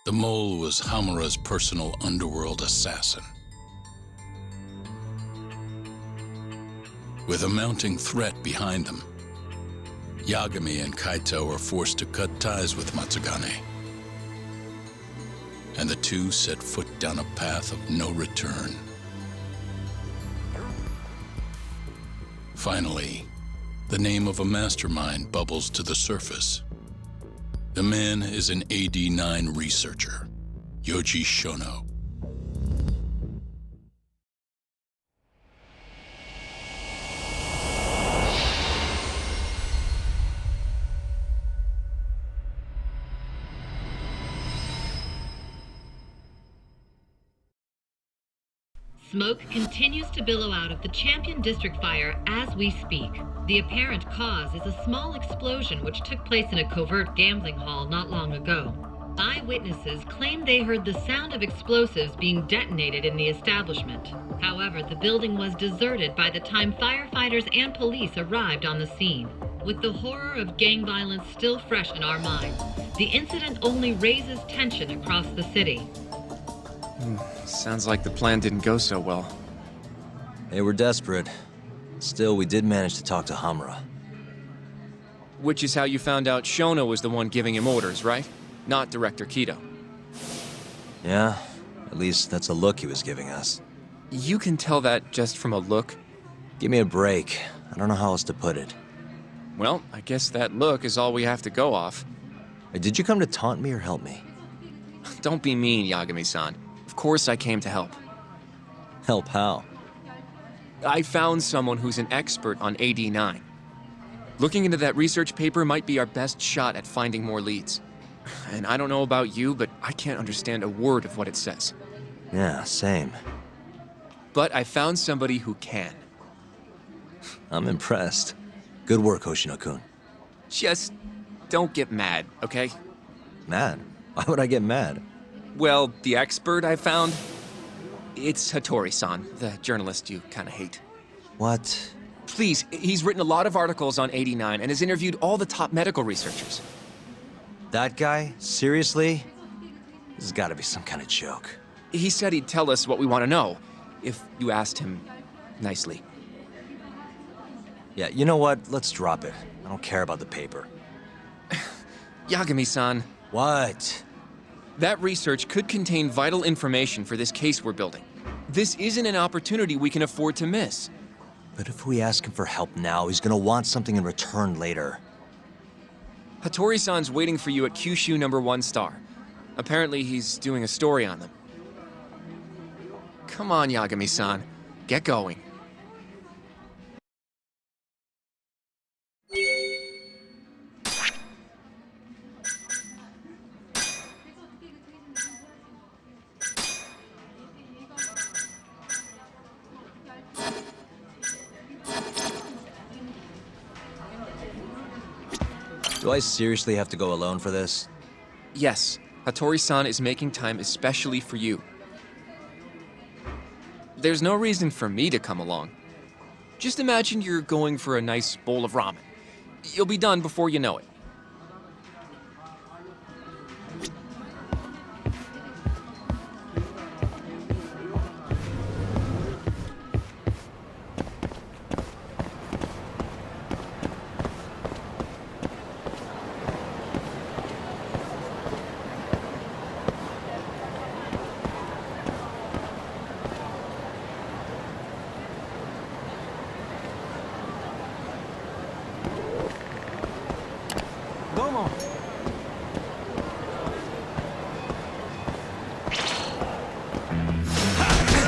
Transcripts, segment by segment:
The mole was Hamura's personal underworld assassin. With a mounting threat behind them, Yagami and Kaito were forced to cut ties with Matsugane. And the two set foot down a path of no return. Finally, the name of a mastermind bubbles to the surface. The man is an AD9 researcher, Yoji Shono. Smoke continues to billow out of the Champion District fire as we speak. The apparent cause is a small explosion which took place in a covert gambling hall not long ago. Eyewitnesses claim they heard the sound of explosives being detonated in the establishment. However, the building was deserted by the time firefighters and police arrived on the scene. With the horror of gang violence still fresh in our minds, the incident only raises tension across the city. Sounds like the plan didn't go so well. They were desperate. Still, we did manage to talk to Hamura. Which is how you found out Shono was the one giving him orders, right? Not Director Kido. Yeah, at least that's a look he was giving us. You can tell that just from a look? Give me a break. I don't know how else to put it. Well, I guess that look is all we have to go off. Did you come to taunt me or help me? Don't be mean, Yagami-san. Of course I came to help. Help how? I found someone who's an expert on AD9. Looking into that research paper might be our best shot at finding more leads. And I don't know about you, but I can't understand a word of what it says. Yeah, same. But I found somebody who can. I'm impressed. Good work, Hoshino-kun. Just don't get mad, okay? Mad? Why would I get mad? Well, the expert I found, it's Hattori-san, the journalist you kind of hate. What? Please, he's written a lot of articles on 89 and has interviewed all the top medical researchers. That guy? Seriously? This has got to be some kind of joke. He said he'd tell us what we want to know, if you asked him nicely. Yeah, you know what? Let's drop it. I don't care about the paper. Yagami-san. What? That research could contain vital information for this case we're building. This isn't an opportunity we can afford to miss. But if we ask him for help now, he's gonna want something in return later. Hattori-san's waiting for you at Kyushu #1 star. Apparently he's doing a story on them. Come on, Yagami-san. Get going. Do I seriously have to go alone for this? Yes, Hattori-san is making time especially for you. There's no reason for me to come along. Just imagine you're going for a nice bowl of ramen. You'll be done before you know it.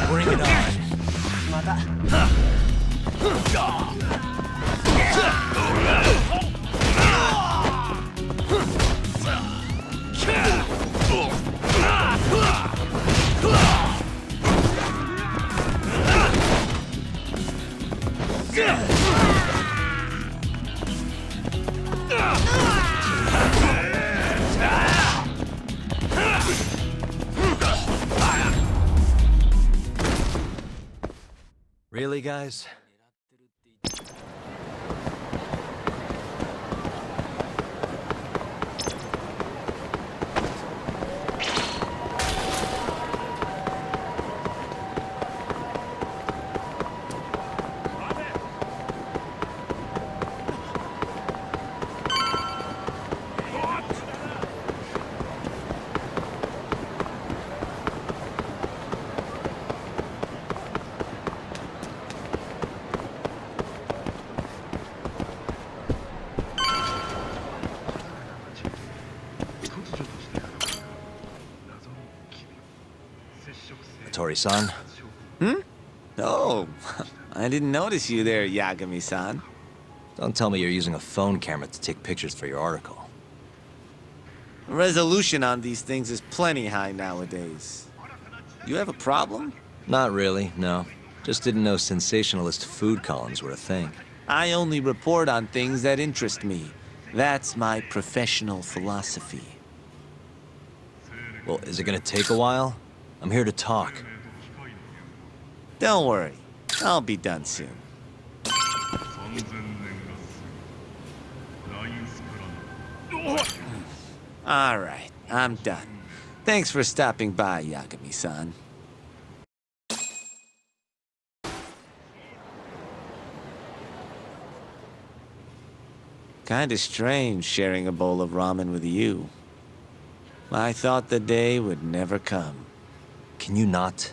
Bring it on. Really, guys? laboratory-san. Oh, I didn't notice you there, Yagami-san. Don't tell me you're using a phone camera to take pictures for your article. Resolution on these things is plenty high nowadays. You have a problem? Not really, no. Just didn't know sensationalist food columns were a thing. I only report on things that interest me. That's my professional philosophy. Well, is it gonna take a while? I'm here to talk. Don't worry, I'll be done soon. All right, I'm done. Thanks for stopping by, Yagami-san. Kinda strange sharing a bowl of ramen with you. I thought the day would never come. Can you not?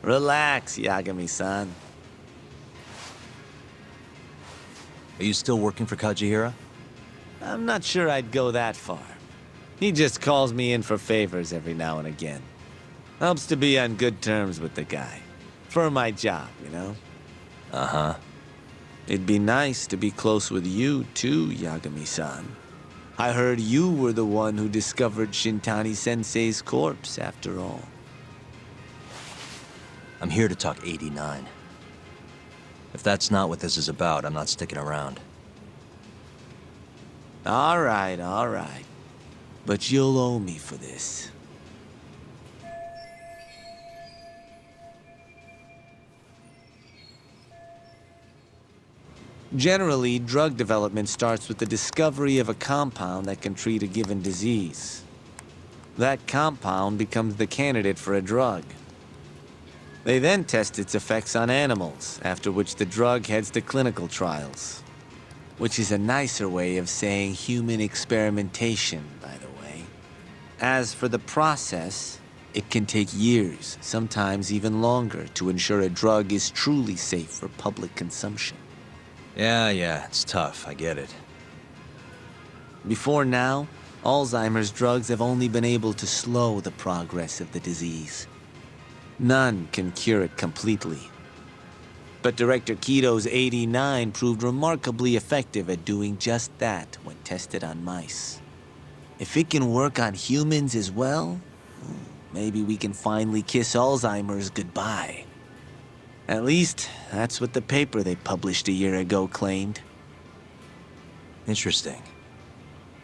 Relax, Yagami-san. Are you still working for Kajihira? I'm not sure I'd go that far. He just calls me in for favors every now and again. Helps to be on good terms with the guy. For my job, you know? Uh-huh. It'd be nice to be close with you, too, Yagami-san. I heard you were the one who discovered Shintani-sensei's corpse, after all. I'm here to talk 89. If that's not what this is about, I'm not sticking around. All right, all right. But you'll owe me for this. Generally, drug development starts with the discovery of a compound that can treat a given disease. That compound becomes the candidate for a drug. They then test its effects on animals, after which the drug heads to clinical trials. Which is a nicer way of saying human experimentation, by the way. As for the process, it can take years, sometimes even longer, to ensure a drug is truly safe for public consumption. Yeah, it's tough, I get it. Before now, Alzheimer's drugs have only been able to slow the progress of the disease. None can cure it completely. But Director Kito's 89 proved remarkably effective at doing just that when tested on mice. If it can work on humans as well, maybe we can finally kiss Alzheimer's goodbye. At least, that's what the paper they published a year ago claimed. Interesting.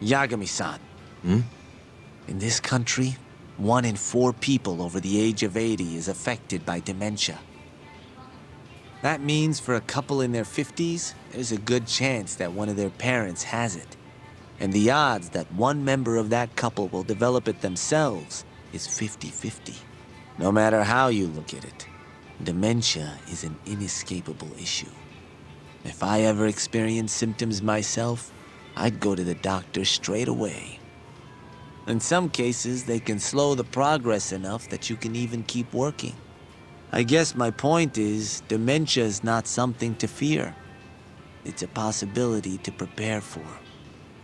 Yagami-san. In this country, 1 in 4 people over the age of 80 is affected by dementia. That means for a couple in their 50s, there's a good chance that one of their parents has it. And the odds that one member of that couple will develop it themselves is 50-50. No matter how you look at it, dementia is an inescapable issue. If I ever experienced symptoms myself, I'd go to the doctor straight away. In some cases, they can slow the progress enough that you can even keep working. I guess my point is, dementia is not something to fear. It's a possibility to prepare for.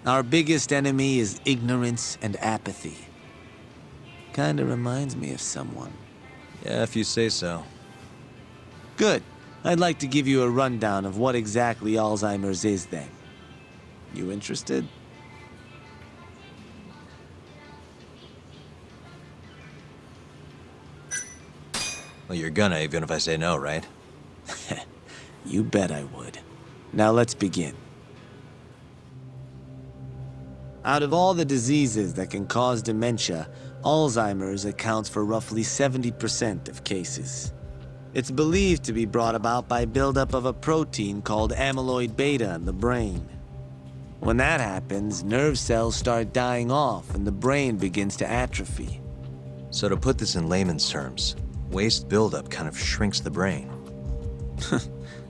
Our biggest enemy is ignorance and apathy. Kinda reminds me of someone. Yeah, if you say so. Good. I'd like to give you a rundown of what exactly Alzheimer's is then. You interested? Well, you're gonna, even if I say no, right? You bet I would. Now let's begin. Out of all the diseases that can cause dementia, Alzheimer's accounts for roughly 70% of cases. It's believed to be brought about by buildup of a protein called amyloid beta in the brain. When that happens, nerve cells start dying off and the brain begins to atrophy. So to put this in layman's terms, waste buildup kind of shrinks the brain.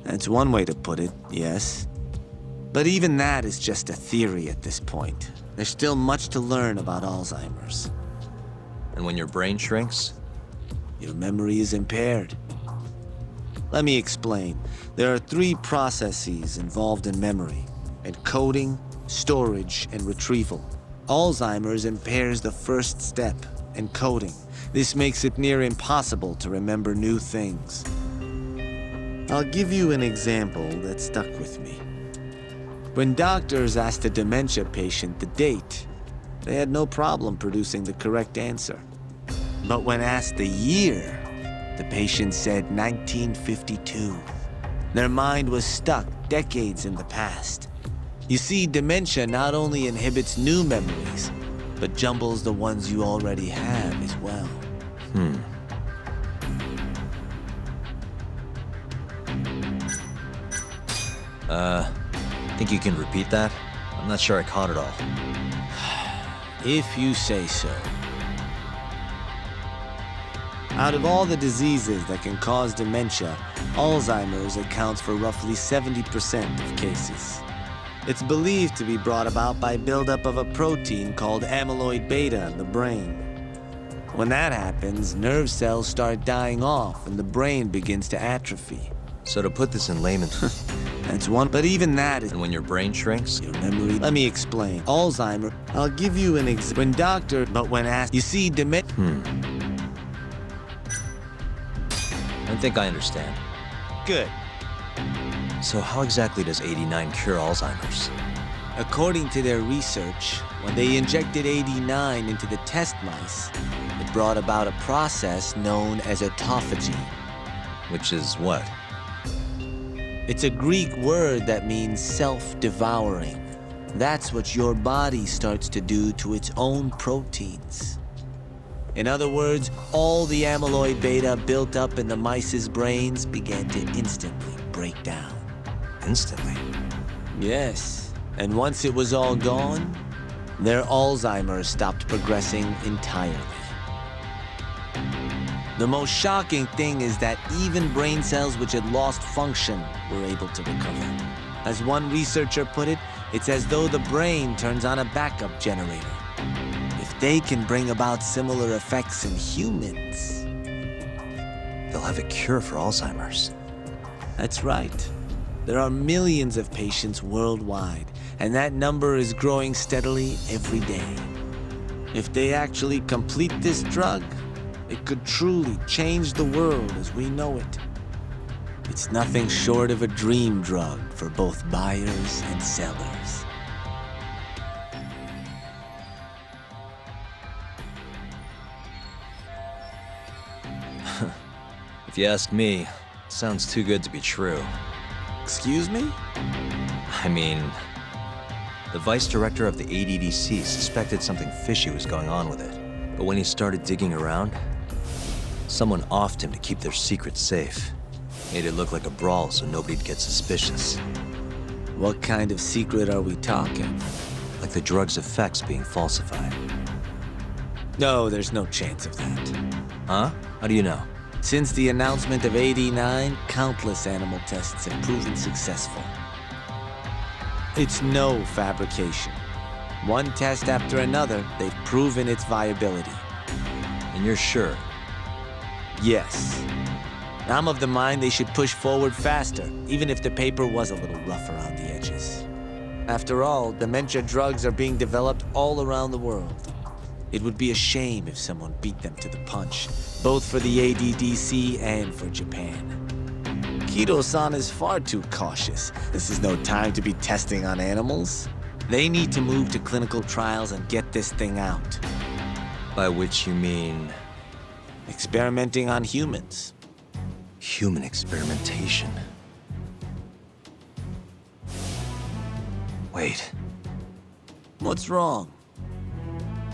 That's one way to put it, yes. But even that is just a theory at this point. There's still much to learn about Alzheimer's. And when your brain shrinks? Your memory is impaired. Let me explain. There are 3 processes involved in memory: encoding, storage, and retrieval. Alzheimer's impairs the first step, and coding. This makes it near impossible to remember new things. I'll give you an example that stuck with me. When doctors asked a dementia patient the date, they had no problem producing the correct answer. But when asked the year, the patient said 1952. Their mind was stuck decades in the past. You see, dementia not only inhibits new memories, but jumbles the ones you already have as well. Think you can repeat that? I'm not sure I caught it all. If you say so. Out of all the diseases that can cause dementia, Alzheimer's accounts for roughly 70% of cases. It's believed to be brought about by buildup of a protein called amyloid beta in the brain. When that happens, nerve cells start dying off and the brain begins to atrophy. So to put this in layman, That's one, but even that is and when your brain shrinks, your memory. Let me explain. Alzheimer, I'll give you an but when asked, you see, I think I understand. Good. So how exactly does 89 cure Alzheimer's? According to their research, when they injected 89 into the test mice, it brought about a process known as autophagy. Which is what? It's a Greek word that means self-devouring. That's what your body starts to do to its own proteins. In other words, all the amyloid beta built up in the mice's brains began to instantly break down. Instantly. Yes, and once it was all gone, their Alzheimer's stopped progressing entirely. The most shocking thing is that even brain cells which had lost function were able to recover. As one researcher put it, it's as though the brain turns on a backup generator. If they can bring about similar effects in humans, They'll have a cure for Alzheimer's. that's right. There are millions of patients worldwide, and that number is growing steadily every day. If they actually complete this drug, it could truly change the world as we know it. It's nothing short of a dream drug for both buyers and sellers. If you ask me, it sounds too good to be true. Excuse me? I mean, the vice director of the ADDC suspected something fishy was going on with it. But when he started digging around, someone offed him to keep their secret safe. Made it look like a brawl so nobody'd get suspicious. What kind of secret are we talking? Like the drug's effects being falsified. No, there's no chance of that. Huh? How do you know? Since the announcement of 89, countless animal tests have proven successful. It's no fabrication. One test after another, they've proven its viability. And you're sure? Yes. I'm of the mind they should push forward faster, even if the paper was a little rough around the edges. After all, dementia drugs are being developed all around the world. It would be a shame if someone beat them to the punch, both for the ADDC and for Japan. Kido-san is far too cautious. This is no time to be testing on animals. They need to move to clinical trials and get this thing out. By which you mean Experimenting on humans. human experimentation. Wait. What's wrong?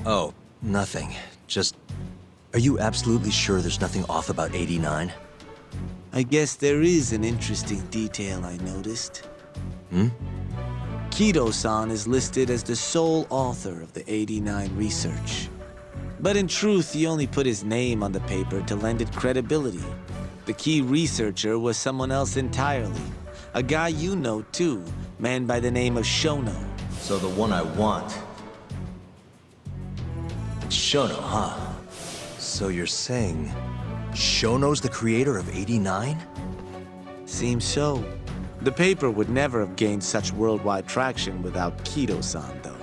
Oh, nothing. Just, are you absolutely sure there's nothing off about 89? I guess there is an interesting detail I noticed. Hmm? Kido-san is listed as the sole author of the 89 research. But in truth, he only put his name on the paper to lend it credibility. The key researcher was someone else entirely. A guy you know too, man by the name of Shono. So the one I want. It's Shono, huh? So you're saying Shono's the creator of 89? Seems so. The paper would never have gained such worldwide traction without Kido-san, though.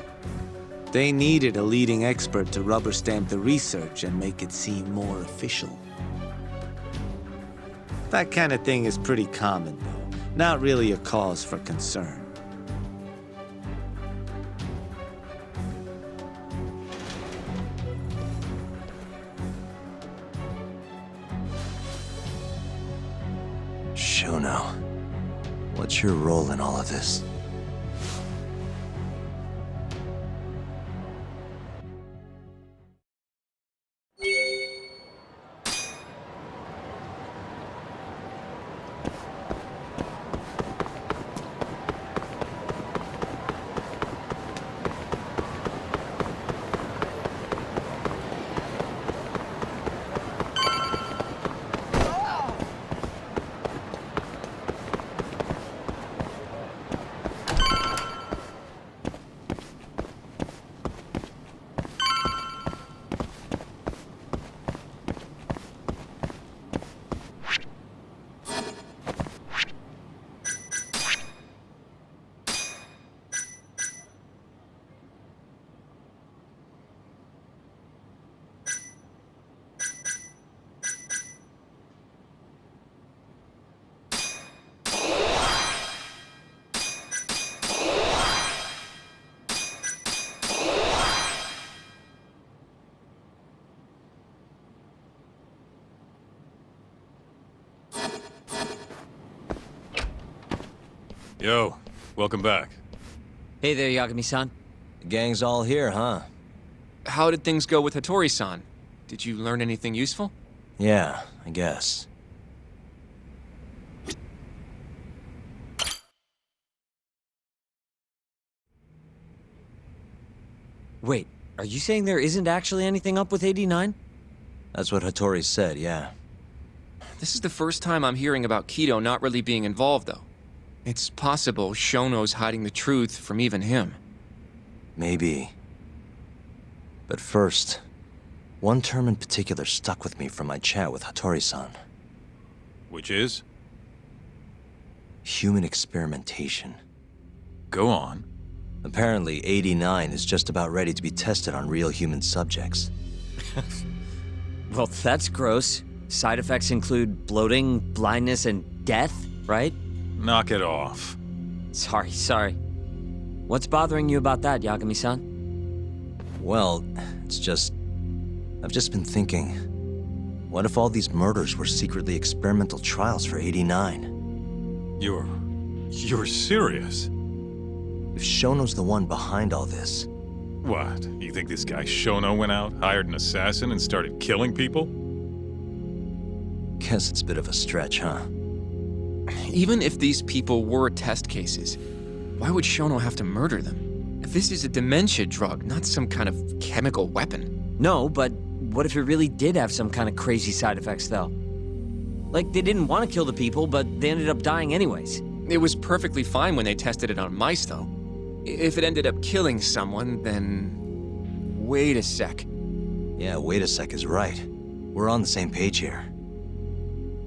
They needed a leading expert to rubber stamp the research and make it seem more official. That kind of thing is pretty common, though. Not really a cause for concern. Shono, what's your role in all of this? Yo, welcome back. Hey there, Yagami-san. The gang's all here, huh? How did things go with Hattori-san? Did you learn anything useful? Yeah, I guess. Wait, are you saying there isn't actually anything up with 89? That's what Hattori said, yeah. This is the first time I'm hearing about Kido not really being involved, though. It's possible Shono's hiding the truth from even him. Maybe. But first, one term in particular stuck with me from my chat with Hattori-san. Which is? Human experimentation. Go on. Apparently, 89 is just about ready to be tested on real human subjects. Well, that's gross. Side effects include bloating, blindness, and death, right? Knock it off. Sorry. What's bothering you about that, Yagami-san? Well, it's just... I've just been thinking... What if all these murders were secretly experimental trials for 89? You're serious? If Shono's the one behind all this... What? You think this guy Shono went out, hired an assassin, and started killing people? Guess it's a bit of a stretch, huh? Even if these people were test cases, why would Shono have to murder them? This is a dementia drug, not some kind of chemical weapon. No, but what if it really did have some kind of crazy side effects, though? Like, they didn't want to kill the people, but they ended up dying anyways. It was perfectly fine when they tested it on mice, though. If it ended up killing someone, then... Wait a sec. Yeah, wait a sec is right. We're on the same page here.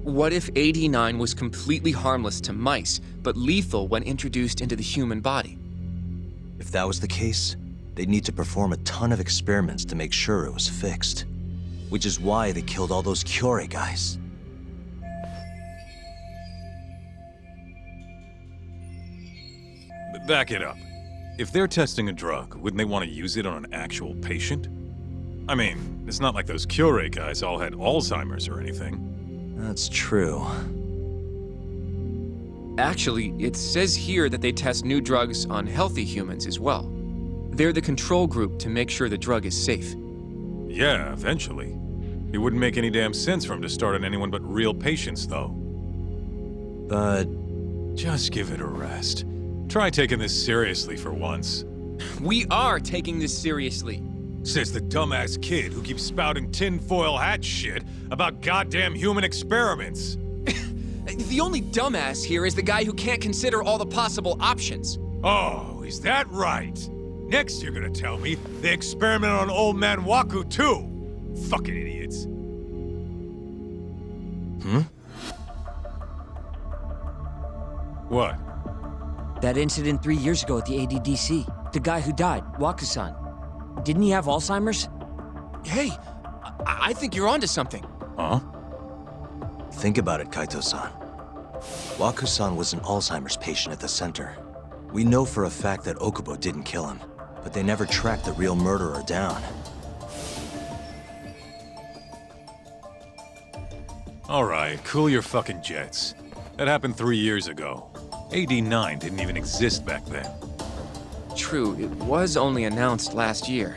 What if 89 was completely harmless to mice, but lethal when introduced into the human body? If that was the case, they'd need to perform a ton of experiments to make sure it was fixed. Which is why they killed all those Kyorei guys. But back it up. If they're testing a drug, wouldn't they want to use it on an actual patient? I mean, it's not like those Kyorei guys all had Alzheimer's or anything. That's true. Actually, it says here that they test new drugs on healthy humans as well. They're the control group to make sure the drug is safe. Yeah, eventually. It wouldn't make any damn sense for him to start on anyone but real patients, though. But... Just give it a rest. Try taking this seriously for once. We are taking this seriously. Says the dumbass kid who keeps spouting tinfoil hat shit about goddamn human experiments. The only dumbass here is the guy who can't consider all the possible options. Oh, is that right? Next you're gonna tell me they experimented on old man Waku too. Fucking idiots. What? That incident 3 years ago at the ADDC. The guy who died, Waku-san. Didn't he have Alzheimer's? Hey, I think you're onto something. Huh? Think about it, Kaito-san. Waku-san was an Alzheimer's patient at the center. We know for a fact that Okubo didn't kill him, but they never tracked the real murderer down. Alright, cool your fucking jets. That happened 3 years ago. AD9 didn't even exist back then. True, it was only announced last year.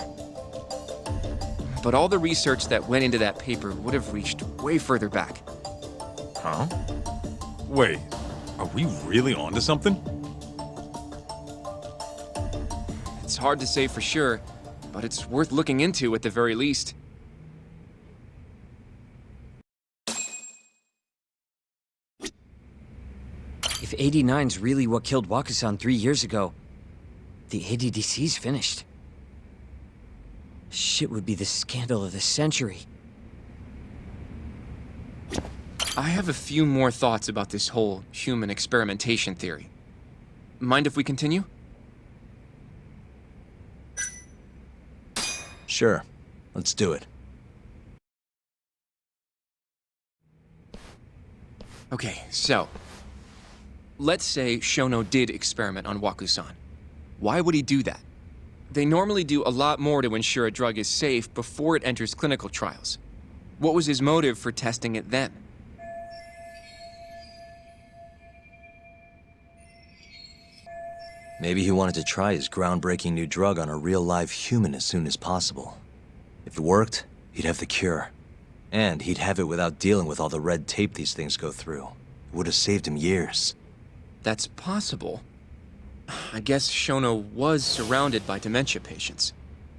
But all the research that went into that paper would have reached way further back. Huh? Wait, are we really onto something? It's hard to say for sure, but it's worth looking into at the very least. If 89's really what killed Waku-san 3 years ago, the ADDC's finished. Shit would be the scandal of the century. I have a few more thoughts about this whole human experimentation theory. Mind if we continue? Sure, let's do it. Okay, so... let's say Shono did experiment on Waku-san. Why would he do that? They normally do a lot more to ensure a drug is safe before it enters clinical trials. What was his motive for testing it then? Maybe he wanted to try his groundbreaking new drug on a real live human as soon as possible. If it worked, he'd have the cure. And he'd have it without dealing with all the red tape these things go through. It would have saved him years. That's possible. I guess Shono was surrounded by dementia patients.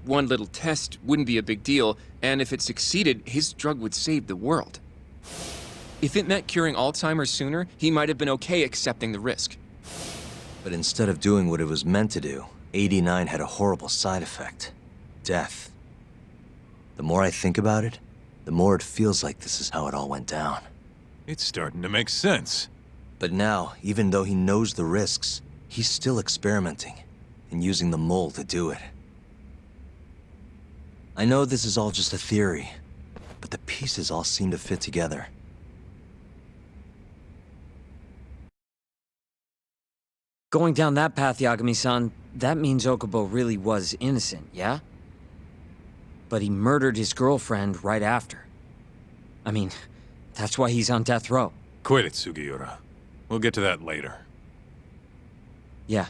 One little test wouldn't be a big deal, and if it succeeded, his drug would save the world. If it meant curing Alzheimer's sooner, he might have been okay accepting the risk. But instead of doing what it was meant to do, 89 had a horrible side effect. Death. The more I think about it, the more it feels like this is how it all went down. It's starting to make sense. But now, even though he knows the risks, he's still experimenting and using the mole to do it. I know this is all just a theory, but the pieces all seem to fit together. Going down that path, Yagami-san, that means Okubo really was innocent, yeah? But he murdered his girlfriend right after. I mean, that's why he's on death row. Quit it, Sugiura. We'll get to that later. Yeah.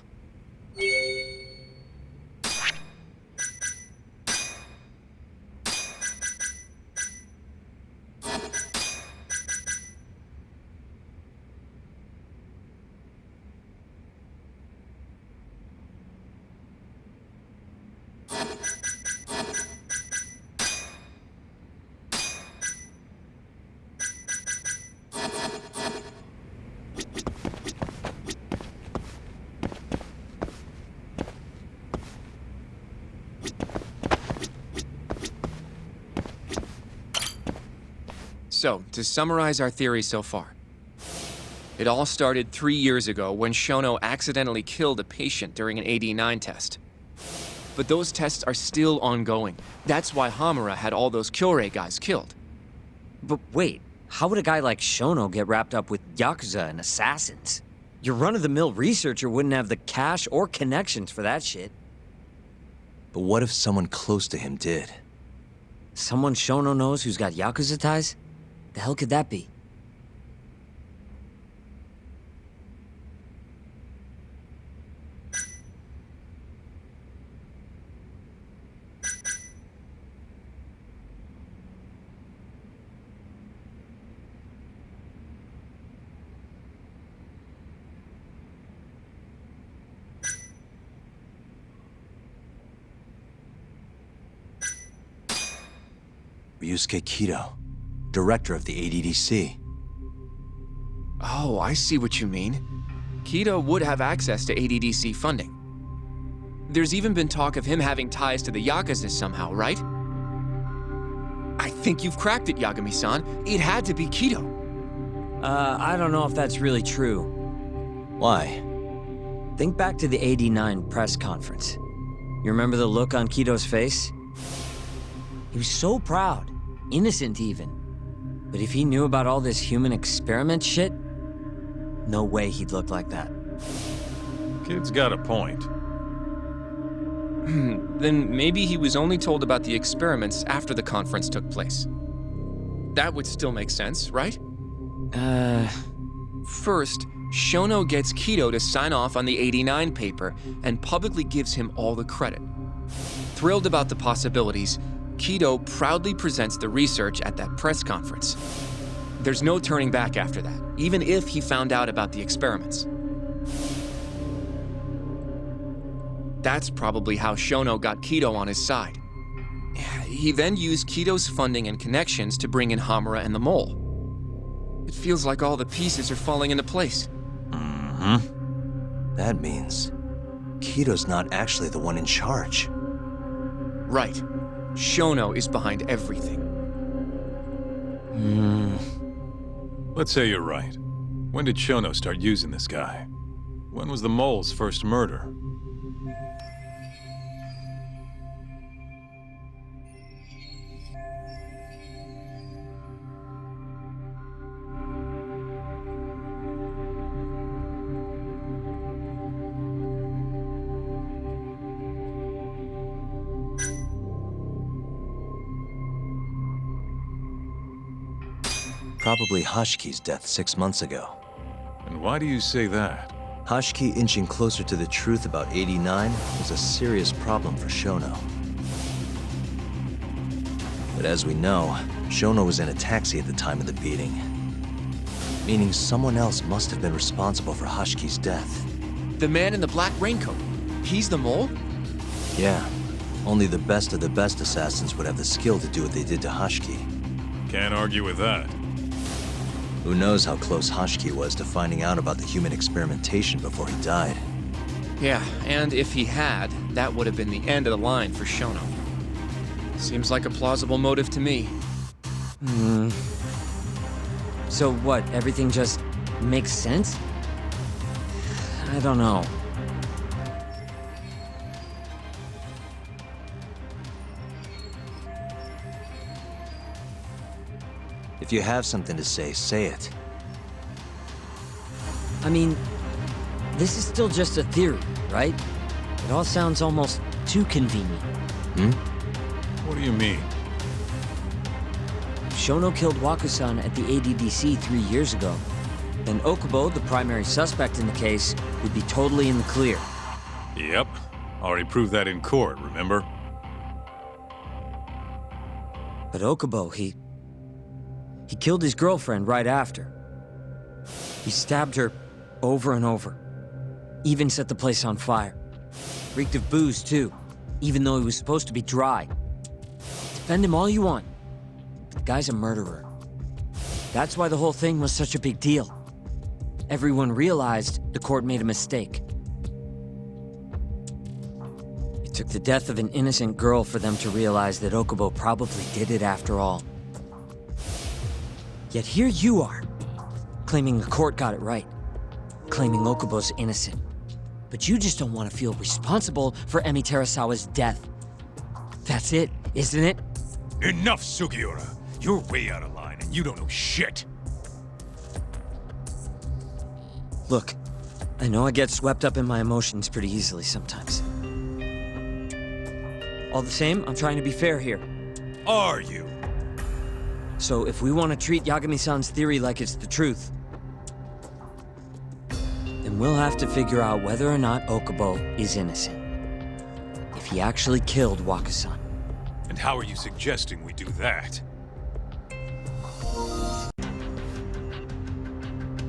So, to summarize our theory so far. It all started 3 years ago when Shono accidentally killed a patient during an AD9 test. But those tests are still ongoing. That's why Hamura had all those Kyorei guys killed. But wait, how would a guy like Shono get wrapped up with Yakuza and assassins? Your run-of-the-mill researcher wouldn't have the cash or connections for that shit. But what if someone close to him did? Someone Shono knows who's got Yakuza ties? The hell could that be? Ryusuke Kido, director of the ADDC. Oh, I see what you mean. Kido would have access to ADDC funding. There's even been talk of him having ties to the Yakuza somehow, right? I think you've cracked it, Yagami-san. It had to be Kido. I don't know if that's really true. Why? Think back to the '89 press conference. You remember the look on Kito's face? He was so proud, innocent even. But if he knew about all this human experiment shit, no way he'd look like that. Kid's got a point. Then maybe he was only told about the experiments after the conference took place. That would still make sense, right? First, Shono gets Kito to sign off on the '89 paper and publicly gives him all the credit. Thrilled about the possibilities, Kito proudly presents the research at that press conference. There's no turning back after that, even if he found out about the experiments. That's probably how Shono got Kito on his side. He then used Kito's funding and connections to bring in Hamura and the Mole. It feels like all the pieces are falling into place. That means Kito's not actually the one in charge. Right. Shono is behind everything. Let's say you're right. When did Shono start using this guy? When was the mole's first murder? Probably Hashki's death 6 months ago. And why do you say that? Hashki inching closer to the truth about 89 was a serious problem for Shono. But as we know, Shono was in a taxi at the time of the beating. Meaning someone else must have been responsible for Hashki's death. The man in the black raincoat. He's the mole? Yeah, only the best of the best assassins would have the skill to do what they did to Hashki. Can't argue with that. Who knows how close Hashki was to finding out about the human experimentation before he died. Yeah, and if he had, that would have been the end of the line for Shono. Seems like a plausible motive to me. So what, everything just makes sense? I don't know. If you have something to say it. I mean, this is still just a theory, right? It all sounds almost too convenient. What do you mean? If Shono killed Wakusan at the ADDC 3 years ago, then Okubo, the primary suspect in the case, would be totally in the clear. Yep. Already proved that in court, remember? But Okubo, he killed his girlfriend right after. He stabbed her over and over. Even set the place on fire. Reeked of booze, too, even though he was supposed to be dry. Defend him all you want, but the guy's a murderer. That's why the whole thing was such a big deal. Everyone realized the court made a mistake. It took the death of an innocent girl for them to realize that Okubo probably did it after all. Yet here you are, claiming the court got it right, claiming Okubo's innocent. But you just don't want to feel responsible for Emi Terasawa's death. That's it, isn't it? Enough, Sugiura. You're way out of line, and you don't know shit. Look, I know I get swept up in my emotions pretty easily sometimes. All the same, I'm trying to be fair here. Are you? So if we want to treat Yagami-san's theory like it's the truth, then we'll have to figure out whether or not Okubo is innocent. If he actually killed Wakusan. And how are you suggesting we do that?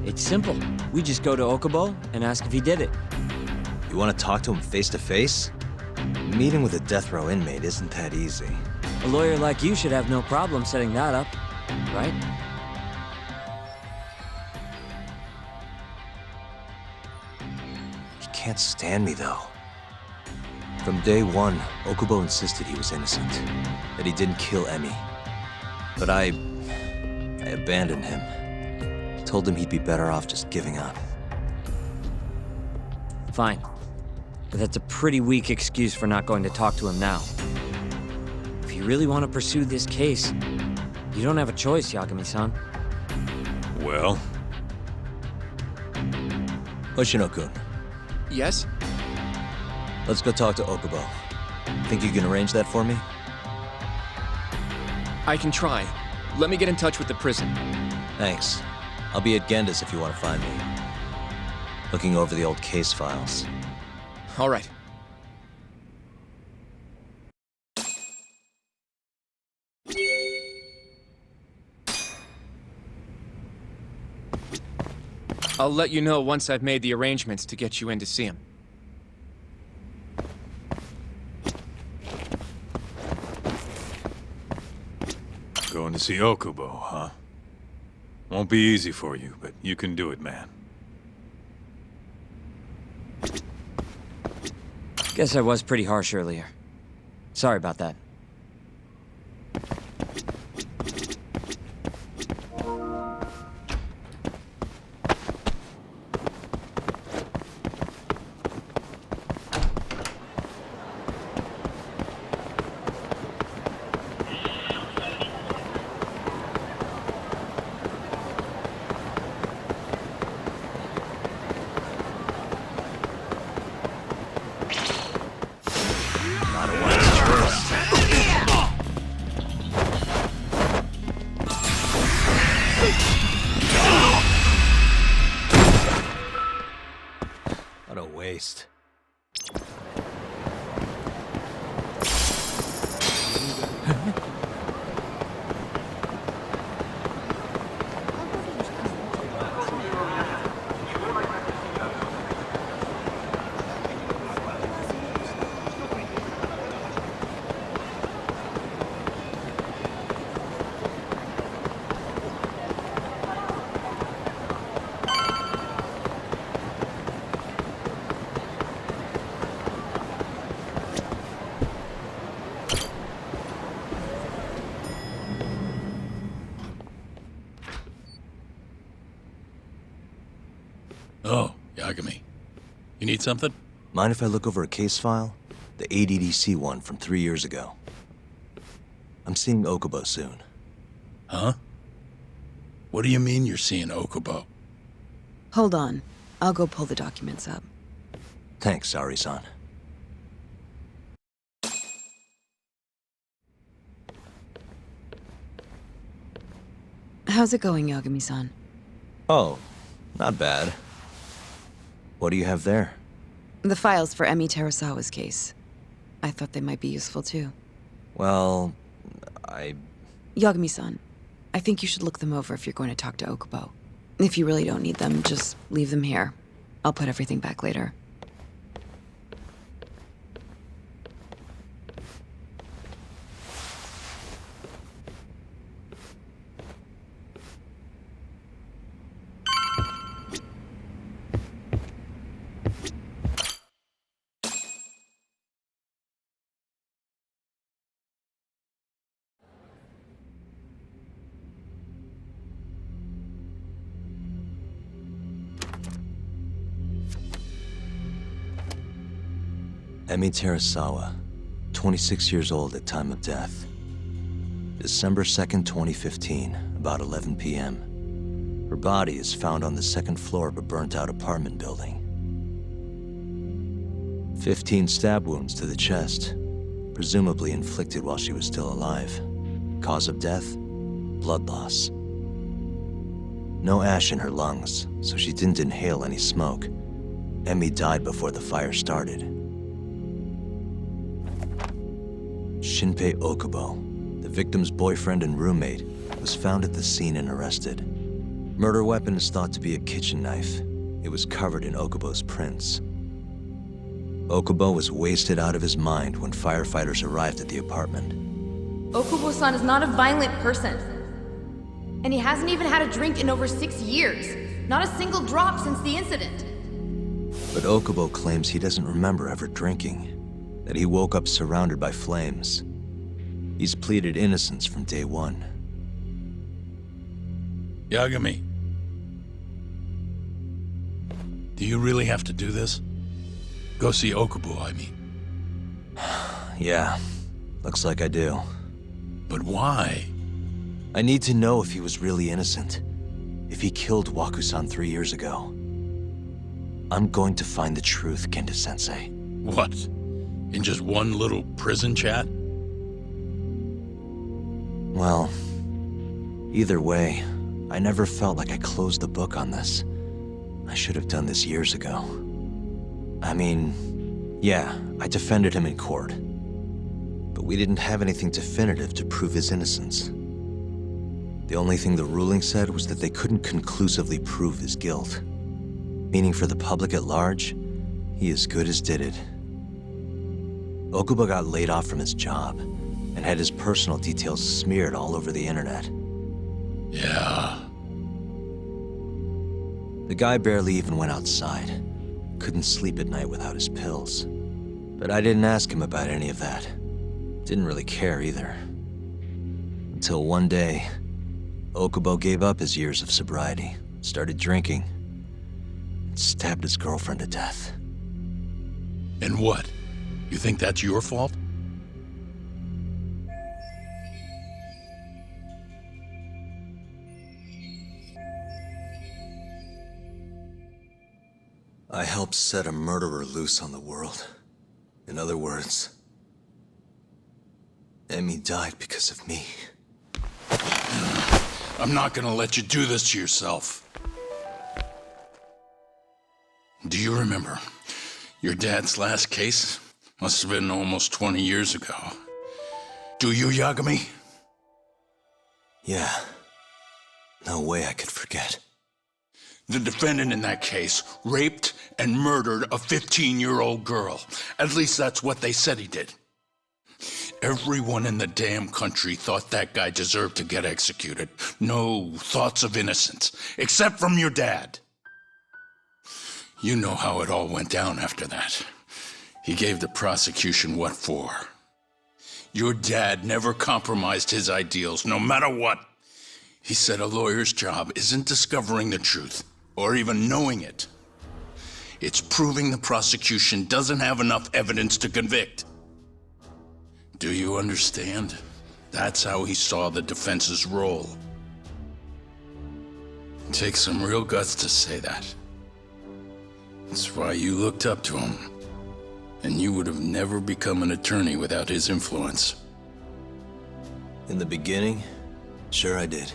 It's simple. We just go to Okubo and ask if he did it. You want to talk to him face to face? Meeting with a death row inmate isn't that easy. A lawyer like you should have no problem setting that up, right? He can't stand me, though. From day one, Okubo insisted he was innocent, that he didn't kill Emi. But I abandoned him. Told him he'd be better off just giving up. Fine. but that's a pretty weak excuse for not going to talk to him now. If you really want to pursue this case, you don't have a choice, Yagami-san. Well, Hoshino-kun, Yes? let's go talk to Okubo. Think you can arrange that for me? I can try. Let me get in touch with the prison. Thanks. I'll be at Genda's if you want to find me. Looking over the old case files. All right. I'll let you know once I've made the arrangements to get you in to see him. going to see Okubo, huh? Won't be easy for you, but you can do it, man. Guess I was pretty harsh earlier. Sorry about that. What a waste. Oh, Yagami. You need something? Mind if I look over a case file? The ADDC one from 3 years ago. I'm seeing Okubo soon. Huh? What do you mean you're seeing Okubo? Hold on. I'll go pull the documents up. Thanks, Ari-san. How's it going, Yagami-san? Oh, not bad. What do you have there? The files for Emi Terasawa's case. I thought they might be useful too. Well, Yagami-san, I think you should look them over if you're going to talk to Okubo. If you really don't need them, just leave them here. I'll put everything back later. Emi Terasawa, 26 years old at time of death. December 2nd, 2015, about 11 p.m. Her body is found on the second floor of a burnt-out apartment building. 15 stab wounds to the chest, presumably inflicted while she was still alive. Cause of death? Blood loss. No ash in her lungs, so she didn't inhale any smoke. Emi died before the fire started. Shinpei Okubo, the victim's boyfriend and roommate, was found at the scene and arrested. Murder weapon is thought to be a kitchen knife. It was covered in Okubo's prints. Okubo was wasted out of his mind when firefighters arrived at the apartment. Okubo-san is not a violent person. And he hasn't even had a drink in over 6 years. Not a single drop since the incident. But Okubo claims he doesn't remember ever drinking, that he woke up surrounded by flames. He's pleaded innocence from day one. Yagami. Do you really have to do this? Go see Okubo, I mean. Yeah, looks like I do. But why? I need to know if he was really innocent. If he killed Waku-san 3 years ago. I'm going to find the truth, Kendo-sensei. What? In just one little prison chat? Well, either way, I never felt like I closed the book on this. I should have done this years ago. I mean, yeah, I defended him in court. But we didn't have anything definitive to prove his innocence. The only thing the ruling said was that they couldn't conclusively prove his guilt. Meaning for the public at large, he as good as did it. Okubo got laid off from his job, and had his personal details smeared all over the internet. Yeah. The guy barely even went outside. Couldn't sleep at night without his pills. But I didn't ask him about any of that. Didn't really care either. Until one day, Okubo gave up his years of sobriety, started drinking, and stabbed his girlfriend to death. And what? You think that's your fault? I helped set a murderer loose on the world. In other words, Emmy died because of me. I'm not gonna let you do this to yourself. Do you remember your dad's last case? Must have been almost 20 years ago. Do you, Yagami? Yeah. No way I could forget. The defendant in that case raped and murdered a 15-year-old girl. At least that's what they said he did. Everyone in the damn country thought that guy deserved to get executed. No thoughts of innocence, except from your dad. You know how it all went down after that. He gave the prosecution what for. Your dad never compromised his ideals, no matter what. He said a lawyer's job isn't discovering the truth, or even knowing it. It's proving the prosecution doesn't have enough evidence to convict. Do you understand? That's how he saw the defense's role. It takes some real guts to say that. That's why you looked up to him. And you would have never become an attorney without his influence. In the beginning, sure I did.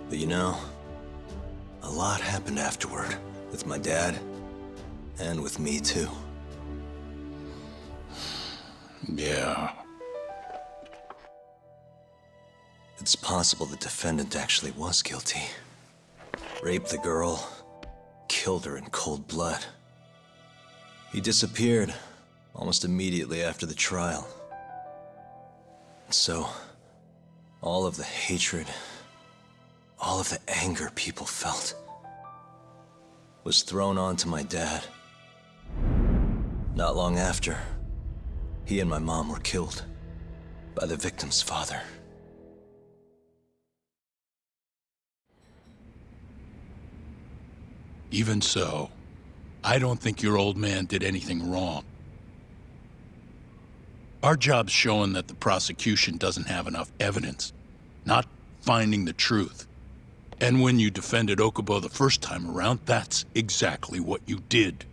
But you know, a lot happened afterward, with my dad, and with me too. Yeah. It's possible the defendant actually was guilty. Raped the girl, killed her in cold blood. He disappeared almost immediately after the trial. So, all of the hatred, all of the anger people felt was thrown onto my dad. Not long after, he and my mom were killed by the victim's father. Even so, I don't think your old man did anything wrong. Our job's showing that the prosecution doesn't have enough evidence, not finding the truth. And when you defended Okubo the first time around, that's exactly what you did.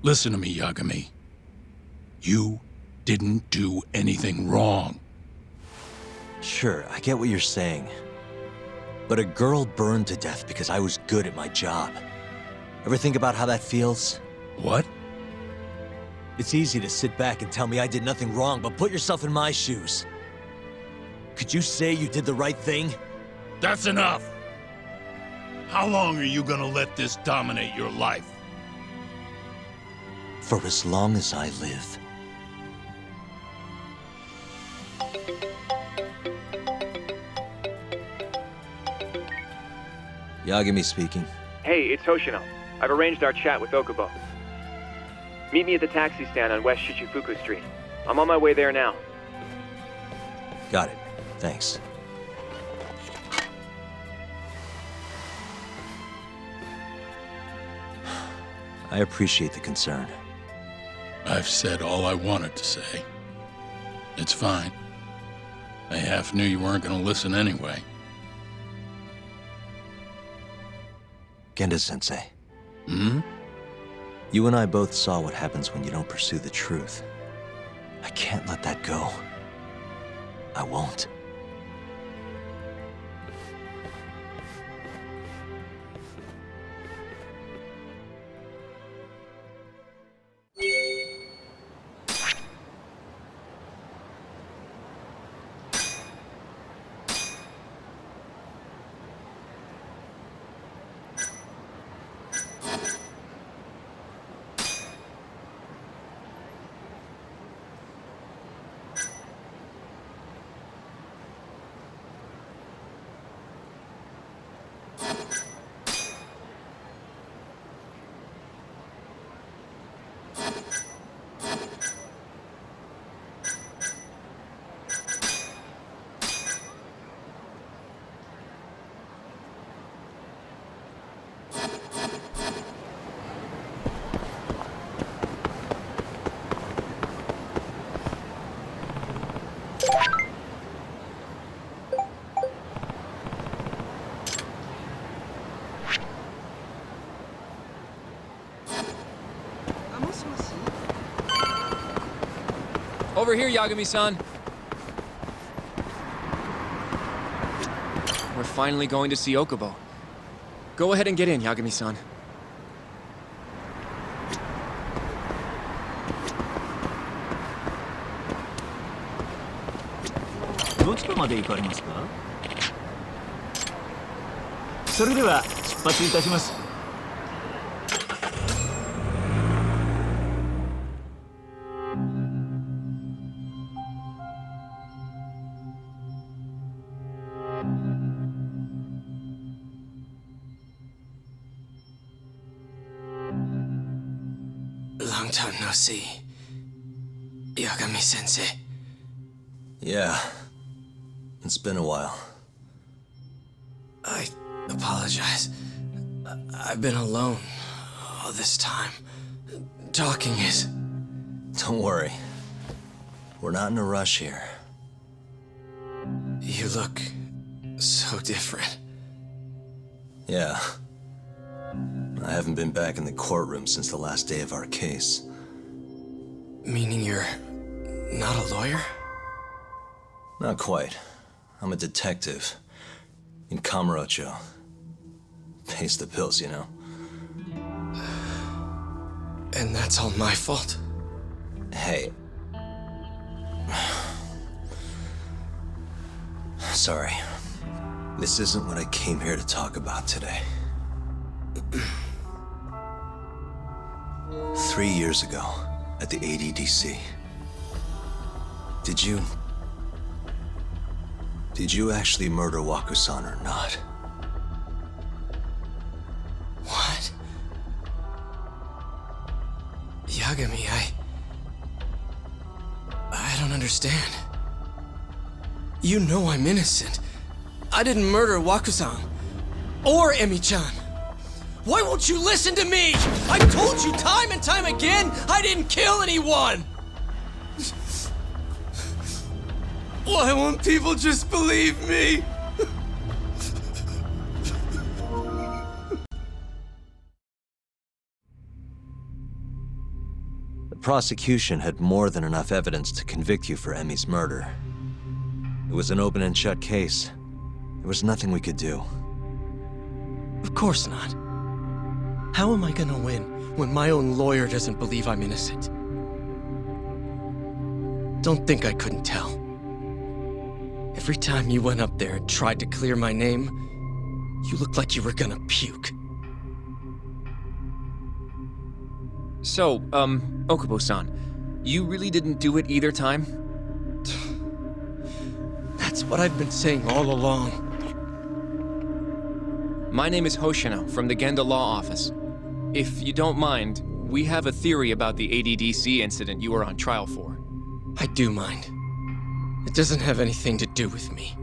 Listen to me, Yagami. You didn't do anything wrong. Sure, I get what you're saying. But a girl burned to death because I was good at my job. Ever think about how that feels? What? It's easy to sit back and tell me I did nothing wrong, but put yourself in my shoes. Could you say you did the right thing? That's enough! How long are you gonna let this dominate your life? For as long as I live. Yagami speaking. Hey, it's Hoshino. I've arranged our chat with Okubo. Meet me at the taxi stand on West Shichifuku Street. I'm on my way there now. Got it. Thanks. I appreciate the concern. I've said all I wanted to say. It's fine. I half knew you weren't gonna listen anyway. Genda-sensei. Hmm? You and I both saw what happens when you don't pursue the truth. I can't let that go. I won't. Over here, Yagami-san. We're finally going to see Okubo. Go ahead and get in, Yagami-san. Long time no see. Yagami-sensei. Yeah. It's been a while. I apologize. I've been alone all this time. Talking is... Don't worry. We're not in a rush here. You look so different. Yeah. I haven't been back in the courtroom since the last day of our case. Meaning you're not a lawyer? Not quite. I'm a detective. In Kamurocho. Pays the bills, you know. And that's all my fault? Hey. Sorry. This isn't what I came here to talk about today. 3 years ago, at the ADDC. Did you actually murder Waku-san or not? What? Yagami, I don't understand. You know I'm innocent. I didn't murder Waku-san. Or Emi-chan. Why won't you listen to me? I've told you time and time again, I didn't kill anyone! Why won't people just believe me? The prosecution had more than enough evidence to convict you for Emi's murder. It was an open and shut case. There was nothing we could do. Of course not. How am I gonna win when my own lawyer doesn't believe I'm innocent? Don't think I couldn't tell. Every time you went up there and tried to clear my name, you looked like you were gonna puke. So, Okubo-san, you really didn't do it either time? That's what I've been saying all along. My name is Hoshino from the Genda Law Office. If you don't mind, we have a theory about the ADDC incident you were on trial for. I do mind. It doesn't have anything to do with me.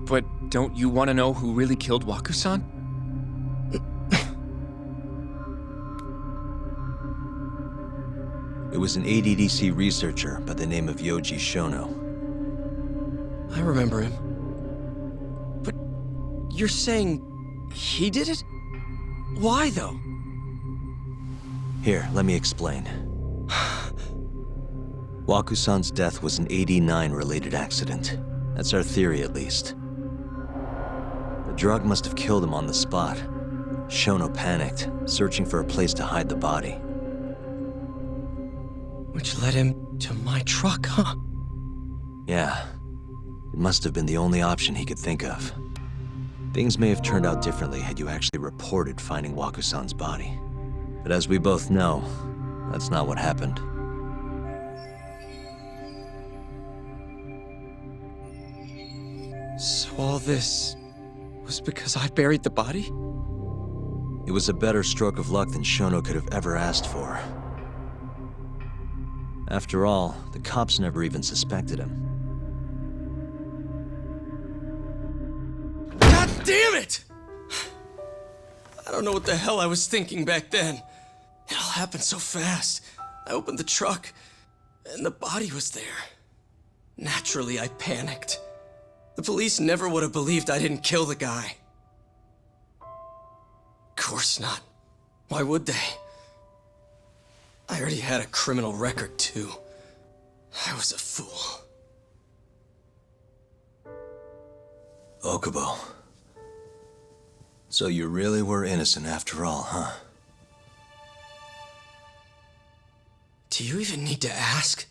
But don't you want to know who really killed Waku-san? It was an ADDC researcher by the name of Yoji Shono. I remember him. But you're saying he did it? Why, though? Here, let me explain. Wakusan's death was an 89-related accident. That's our theory, at least. The drug must have killed him on the spot. Shono panicked, searching for a place to hide the body. Which led him to my truck, huh? Yeah. It must have been the only option he could think of. Things may have turned out differently had you actually reported finding Wakusan's body. But as we both know, that's not what happened. So all this was because I buried the body? It was a better stroke of luck than Shono could have ever asked for. After all, the cops never even suspected him. God damn it! I don't know what the hell I was thinking back then. It all happened so fast. I opened the truck, and the body was there. Naturally, I panicked. The police never would have believed I didn't kill the guy. Of course not. Why would they? I already had a criminal record, too. I was a fool. Okubo. So you really were innocent after all, huh? Do you even need to ask?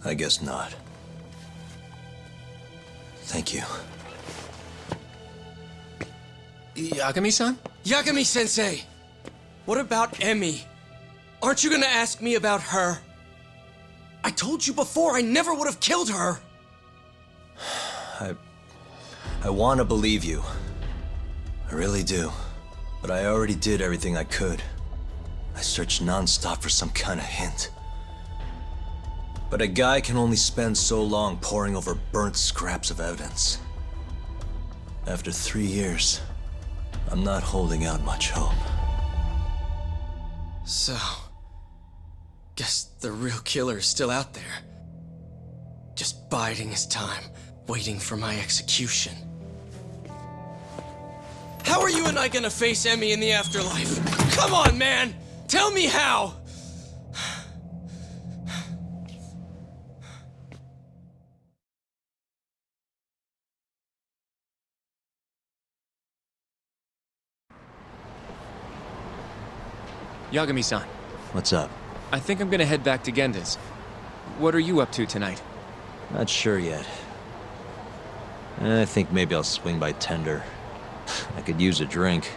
I guess not. Thank you. Yagami-san? Yagami-sensei! What about Emi? Aren't you gonna ask me about her? I told you before I never would have killed her! I want to believe you. I really do. But I already did everything I could. I searched non-stop for some kind of hint. But a guy can only spend so long poring over burnt scraps of evidence. After 3 years, I'm not holding out much hope. So, guess the real killer is still out there. Just biding his time, waiting for my execution. How are you and I gonna face Emi in the afterlife? Come on, man! Tell me how! Yagami-san, What's up? I think I'm gonna head back to Genda's. What are you up to tonight? Not sure yet. I think maybe I'll swing by Tender. I could use a drink.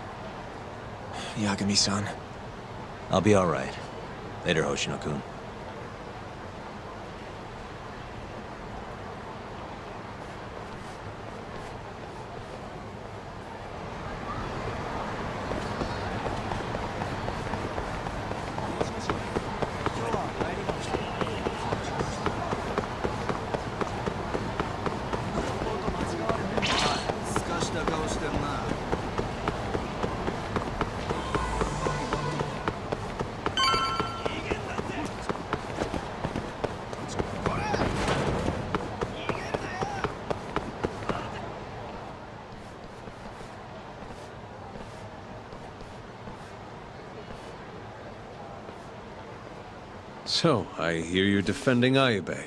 Yagami-san. I'll be alright. Later, Hoshino-kun. So, I hear you're defending Ayube.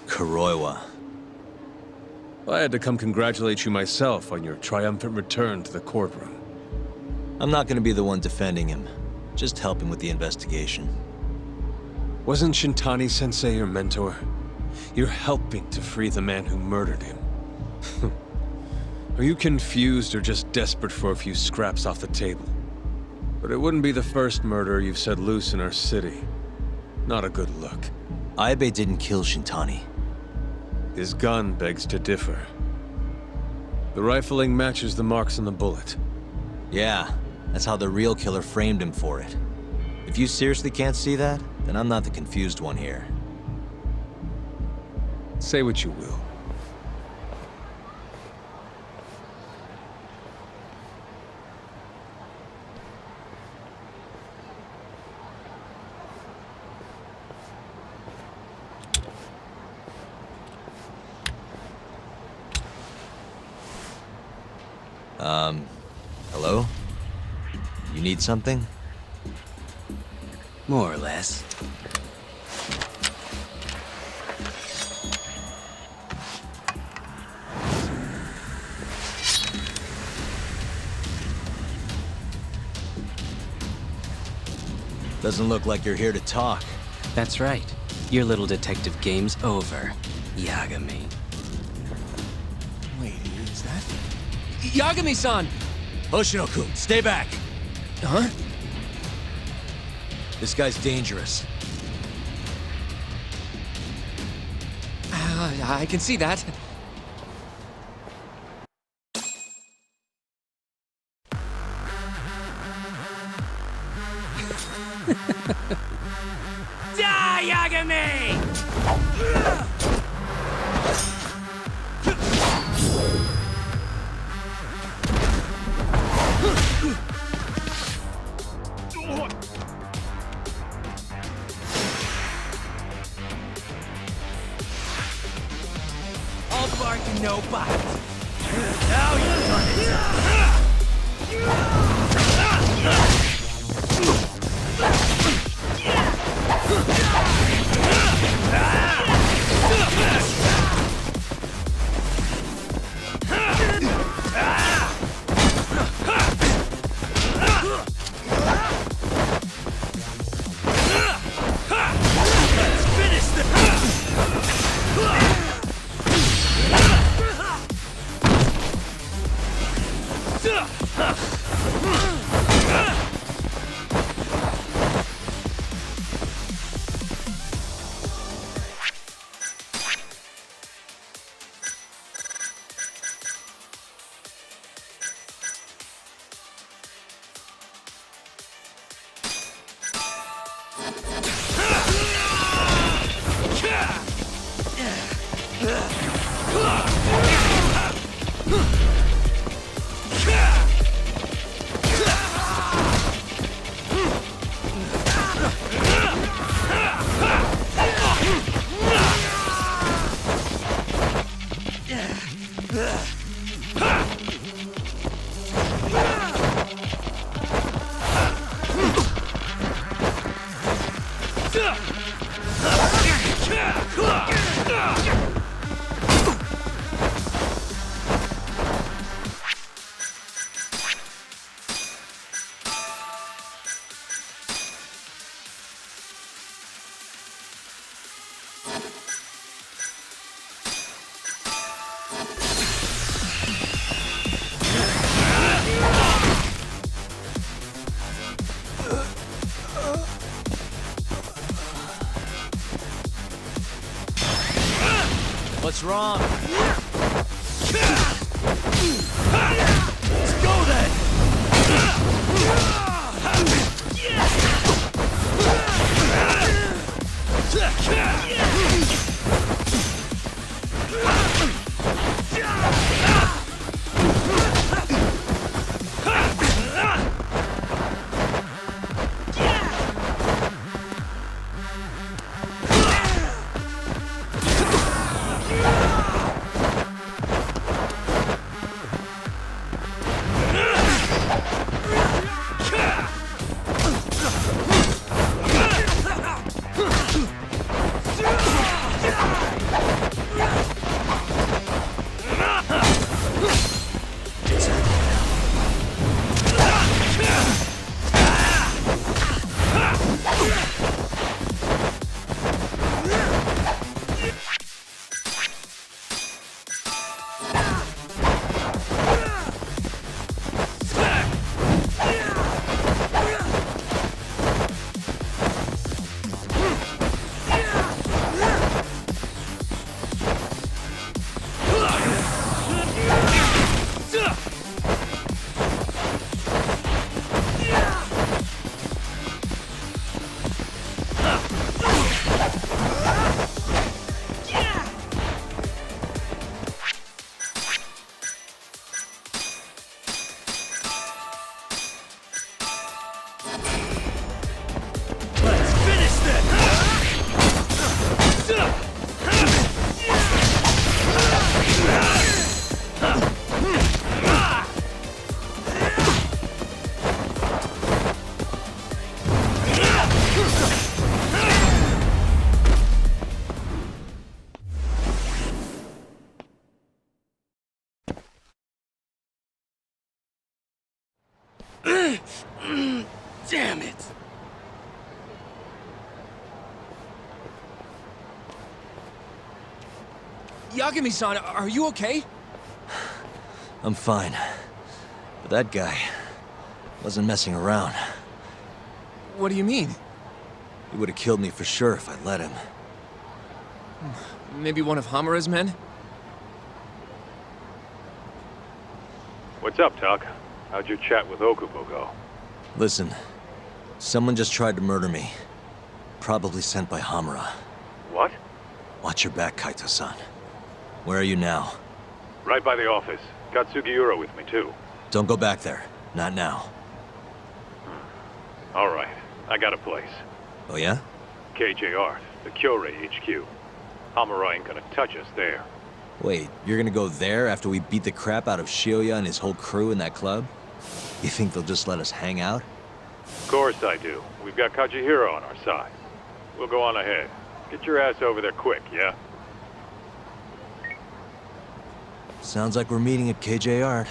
Kuroiwa. I had to come congratulate you myself on your triumphant return to the courtroom. I'm not gonna be the one defending him. Just helping with the investigation. Wasn't Shintani-sensei your mentor? You're helping to free the man who murdered him. Are you confused or just desperate for a few scraps off the table? But it wouldn't be the first murder you've set loose in our city. Not a good look. Ayube didn't kill Shintani. His gun begs to differ. The rifling matches the marks on the bullet. Yeah, that's how the real killer framed him for it. If you seriously can't see that, then I'm not the confused one here. Say what you will. need something? More or less. Doesn't look like you're here to talk. That's right. Your little detective game's over, Yagami. Wait, is that? Yagami-san! Hoshino-kun, stay back! Huh? This guy's dangerous. I can see that. Die, Yagami! All bark and no bite. Now you've done it. What's wrong? Let's go then! Damn it! Yagami-san, are you okay? I'm fine. But that guy wasn't messing around. What do you mean? He would have killed me for sure if I let him. Maybe one of Hamura's men? What's up, Tuck? How'd your chat with Okubo go? Listen, someone just tried to murder me. Probably sent by Hamura. What? Watch your back, Kaito-san. Where are you now? Right by the office. Got Sugiura with me, too. Don't go back there. Not now. All right. I got a place. Oh yeah? KJ Art, the Kyorei HQ. Hamura ain't gonna touch us there. Wait, you're gonna go there after we beat the crap out of Shioya and his whole crew in that club? You think they'll just let us hang out? Of course I do. We've got Kajihiro on our side. We'll go on ahead. Get your ass over there quick, yeah? Sounds like we're meeting at KJ Art.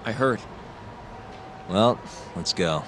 I heard. Well, let's go.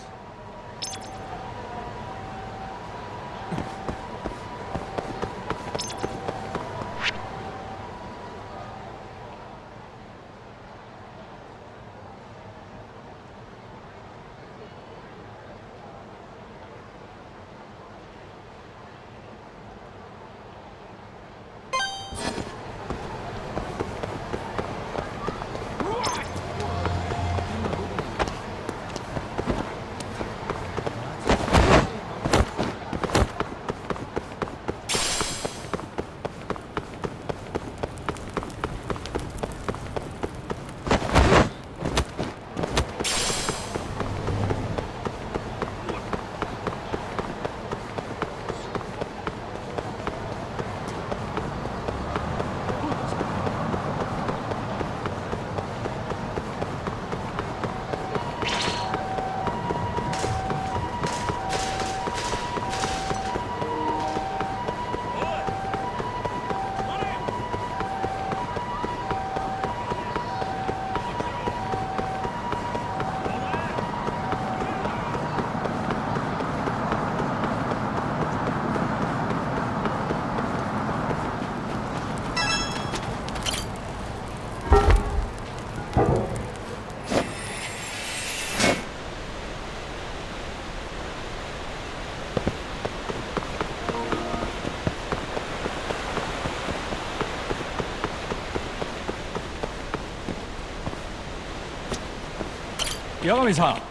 Yagami-san.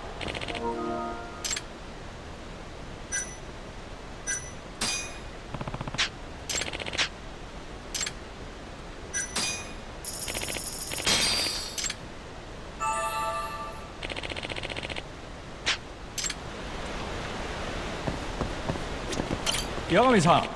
Yagami-san.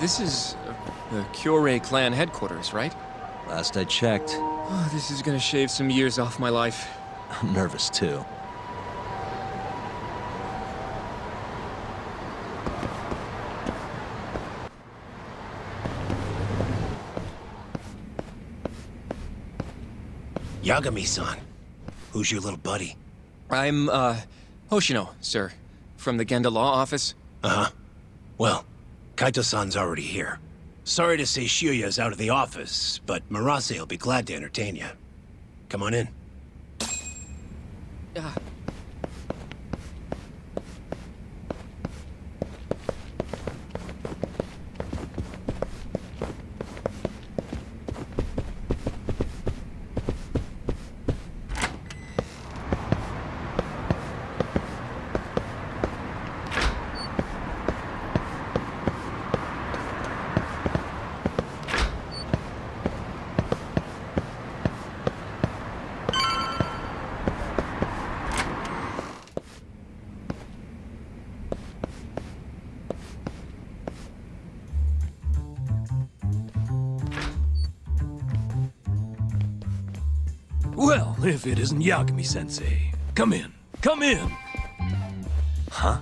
This is the Kyorei clan headquarters, right? Last I checked. Oh, this is gonna shave some years off my life. I'm nervous too. Yagami-san. Who's your little buddy? I'm, Hoshino, sir. From the Genda Law Office. Uh-huh. Well, Kaito-san's already here. Sorry to say Shiuya's out of the office, but Murasei'll be glad to entertain you. Come on in. Well, if it isn't Yagami-sensei. Come in. Come in! Huh?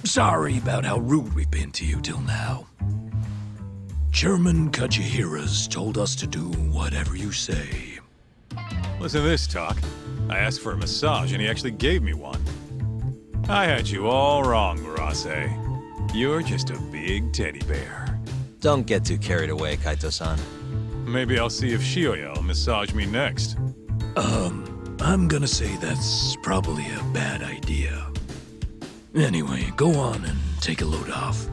Sorry about how rude we've been to you till now. Chairman Kajihira's told us to do whatever you say. Listen to this talk. I asked for a massage and he actually gave me one. I had you all wrong, Murase. You're just a big teddy bear. Don't get too carried away, Kaito-san. Maybe I'll see if Shiuya will massage me next. I'm gonna say that's probably a bad idea. Anyway, go on and take a load off.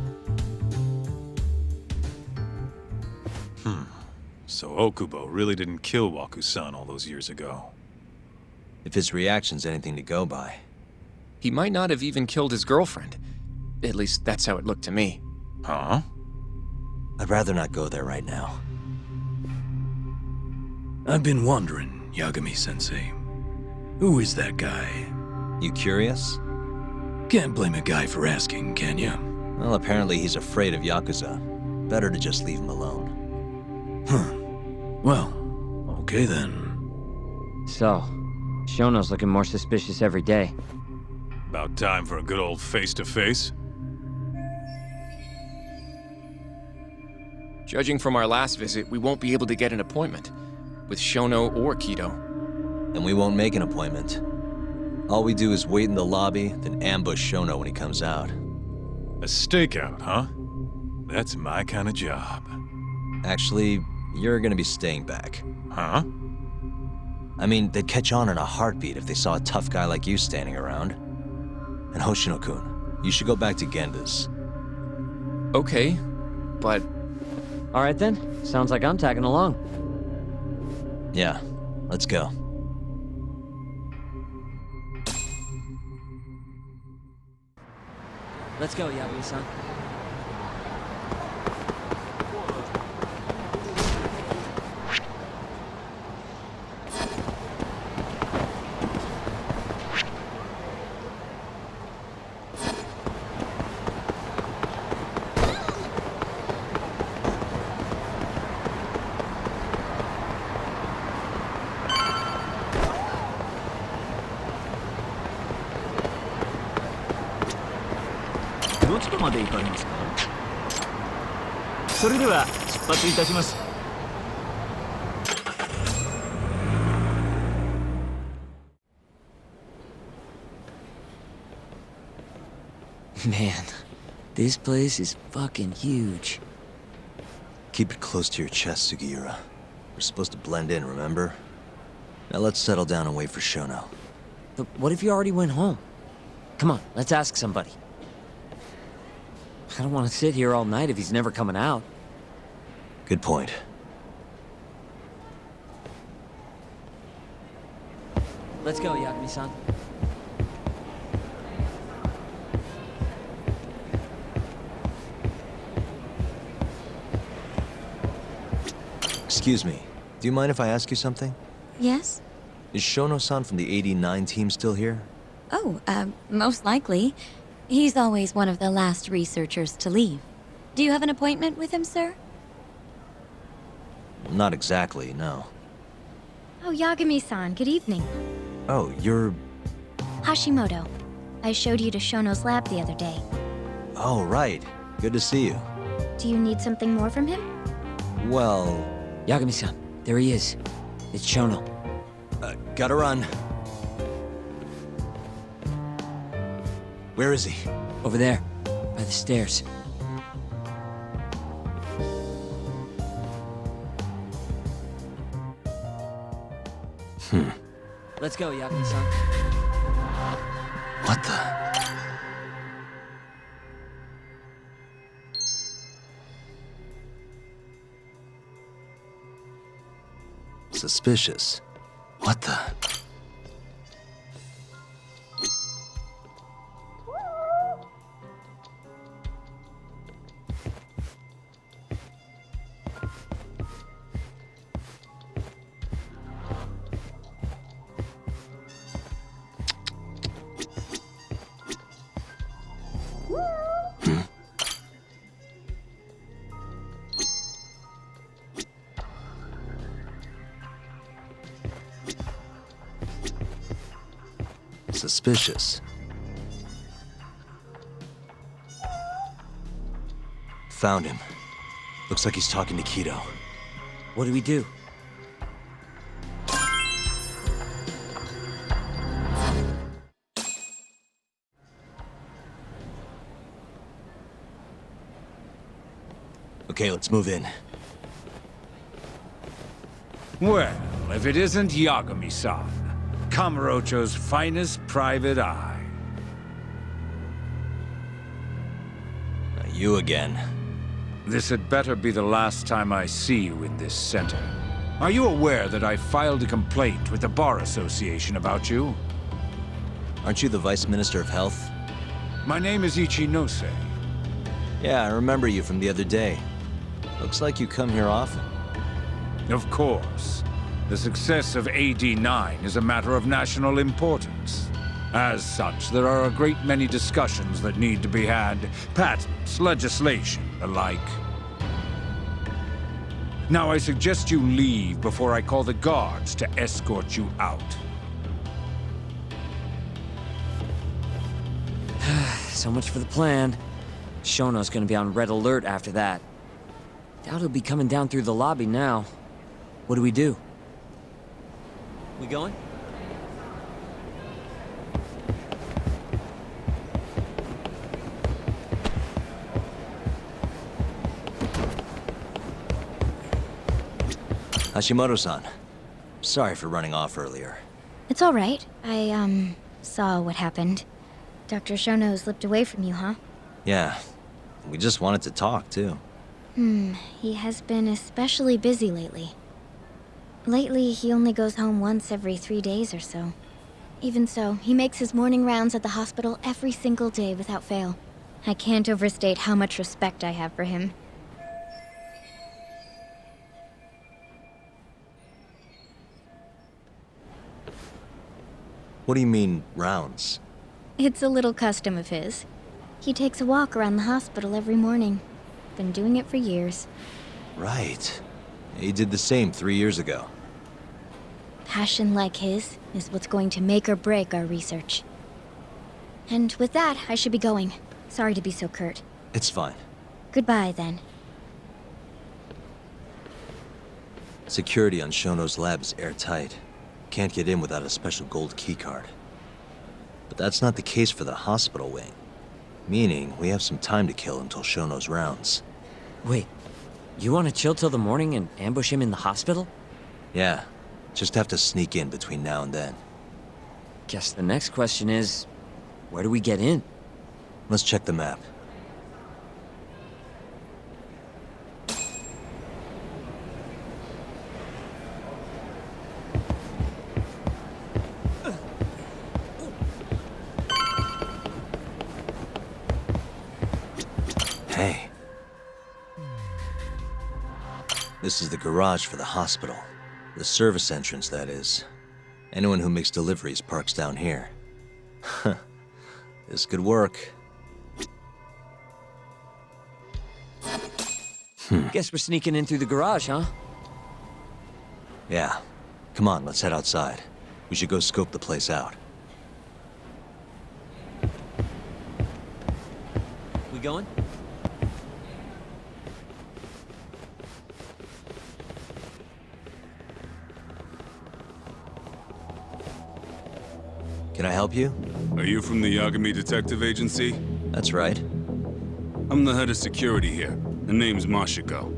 So Okubo really didn't kill Waku-san all those years ago. If his reaction's anything to go by. He might not have even killed his girlfriend. At least that's how it looked to me. Huh? I'd rather not go there right now. I've been wondering, Yagami-sensei. Who is that guy? You curious? Can't blame a guy for asking, can you? Well, apparently he's afraid of Yakuza. Better to just leave him alone. Huh. Well, okay then. So, Shono's looking more suspicious every day. About time for a good old face-to-face. Judging from our last visit, we won't be able to get an appointment with Shono or Kido. And we won't make an appointment. All we do is wait in the lobby, then ambush Shono when he comes out. A stakeout, huh? That's my kind of job. Actually, you're gonna be staying back. Huh? I mean, they'd catch on in a heartbeat if they saw a tough guy like you standing around. And Hoshino-kun, you should go back to Genda's. Okay, but... All right then. Sounds like I'm tagging along. Yeah, let's go. Let's go, Yagami-san. Man, this place is fucking huge. Keep it close to your chest, Sugiura. We're supposed to blend in, remember? Now let's settle down and wait for Shono. But what if you already went home? Come on, let's ask somebody. I don't want to sit here all night if he's never coming out. Good point. Let's go, Yagami-san. Excuse me, do you mind if I ask you something? Yes? Is Shono-san from the 89 team still here? Oh, most likely. He's always one of the last researchers to leave. Do you have an appointment with him, sir? Not exactly, no. Oh, Yagami-san, good evening. Oh, you're... Hashimoto. I showed you to Shono's lab the other day. Oh, right. Good to see you. Do you need something more from him? Well... Yagami-san, there he is. It's Shono. Gotta run. Where is he? Over there, by the stairs. Let's go, Yagami-san. What the... Suspicious. What the... Suspicious. Found him. Looks like he's talking to Kido. What do we do? Okay, let's move in. Well, if it isn't Yagami-san, Kamurocho's finest private eye. You again. This had better be the last time I see you in this center. Are you aware that I filed a complaint with the Bar Association about you? Aren't you the Vice Minister of Health? My name is Ichinose. Yeah, I remember you from the other day. Looks like you come here often. Of course. The success of AD9 is a matter of national importance. As such, there are a great many discussions that need to be had. Patents, legislation, the like. Now I suggest you leave before I call the guards to escort you out. So much for the plan. Shono's gonna be on red alert after that. Doubt he'll be coming down through the lobby now. What do we do? We going? Hashimoto-san. Sorry for running off earlier. It's all right. I, saw what happened. Dr. Shono slipped away from you, huh? Yeah. We just wanted to talk, too. He has been especially busy lately. Lately, he only goes home once every 3 days or so. Even so, he makes his morning rounds at the hospital every single day without fail. I can't overstate how much respect I have for him. What do you mean, rounds? It's a little custom of his. He takes a walk around the hospital every morning. Been doing it for years. Right. He did the same 3 years ago. Passion like his is what's going to make or break our research. And with that, I should be going. Sorry to be so curt. It's fine. Goodbye, then. Security on Shono's lab is airtight. Can't get in without a special gold keycard. But that's not the case for the hospital wing. Meaning, we have some time to kill until Shono's rounds. Wait, you want to chill till the morning and ambush him in the hospital? Yeah, just have to sneak in between now and then. Guess the next question is, where do we get in? Let's check the map. Hey. This is the garage for the hospital. The service entrance, that is. Anyone who makes deliveries parks down here. This could work. Guess we're sneaking in through the garage, huh? Yeah. Come on, let's head outside. We should go scope the place out. We going? Can I help you? Are you from the Yagami Detective Agency? That's right. I'm the head of security here. The name's Mashiko.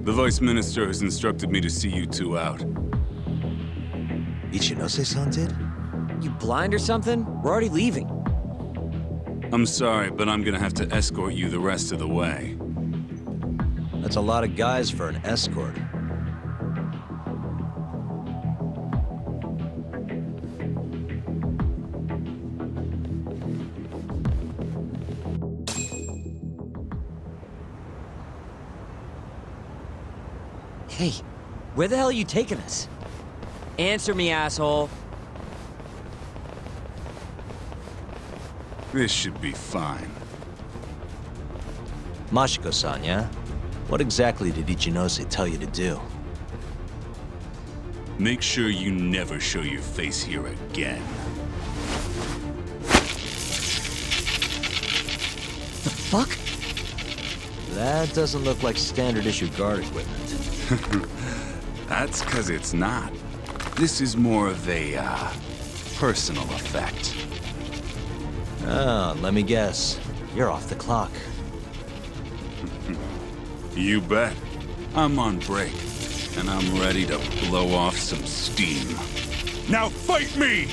The Vice Minister has instructed me to see you two out. Ichinose-san did? You blind or something? We're already leaving. I'm sorry, but I'm gonna have to escort you the rest of the way. That's a lot of guys for an escort. Hey, where the hell are you taking us? Answer me, asshole. This should be fine. Mashiko-san, yeah? What exactly did Ichinose tell you to do? Make sure you never show your face here again. The fuck? That doesn't look like standard issue guard equipment. That's 'cause it's not. This is more of a, personal effect. Ah, let me guess. You're off the clock. You bet. I'm on break, and I'm ready to blow off some steam. Now fight me!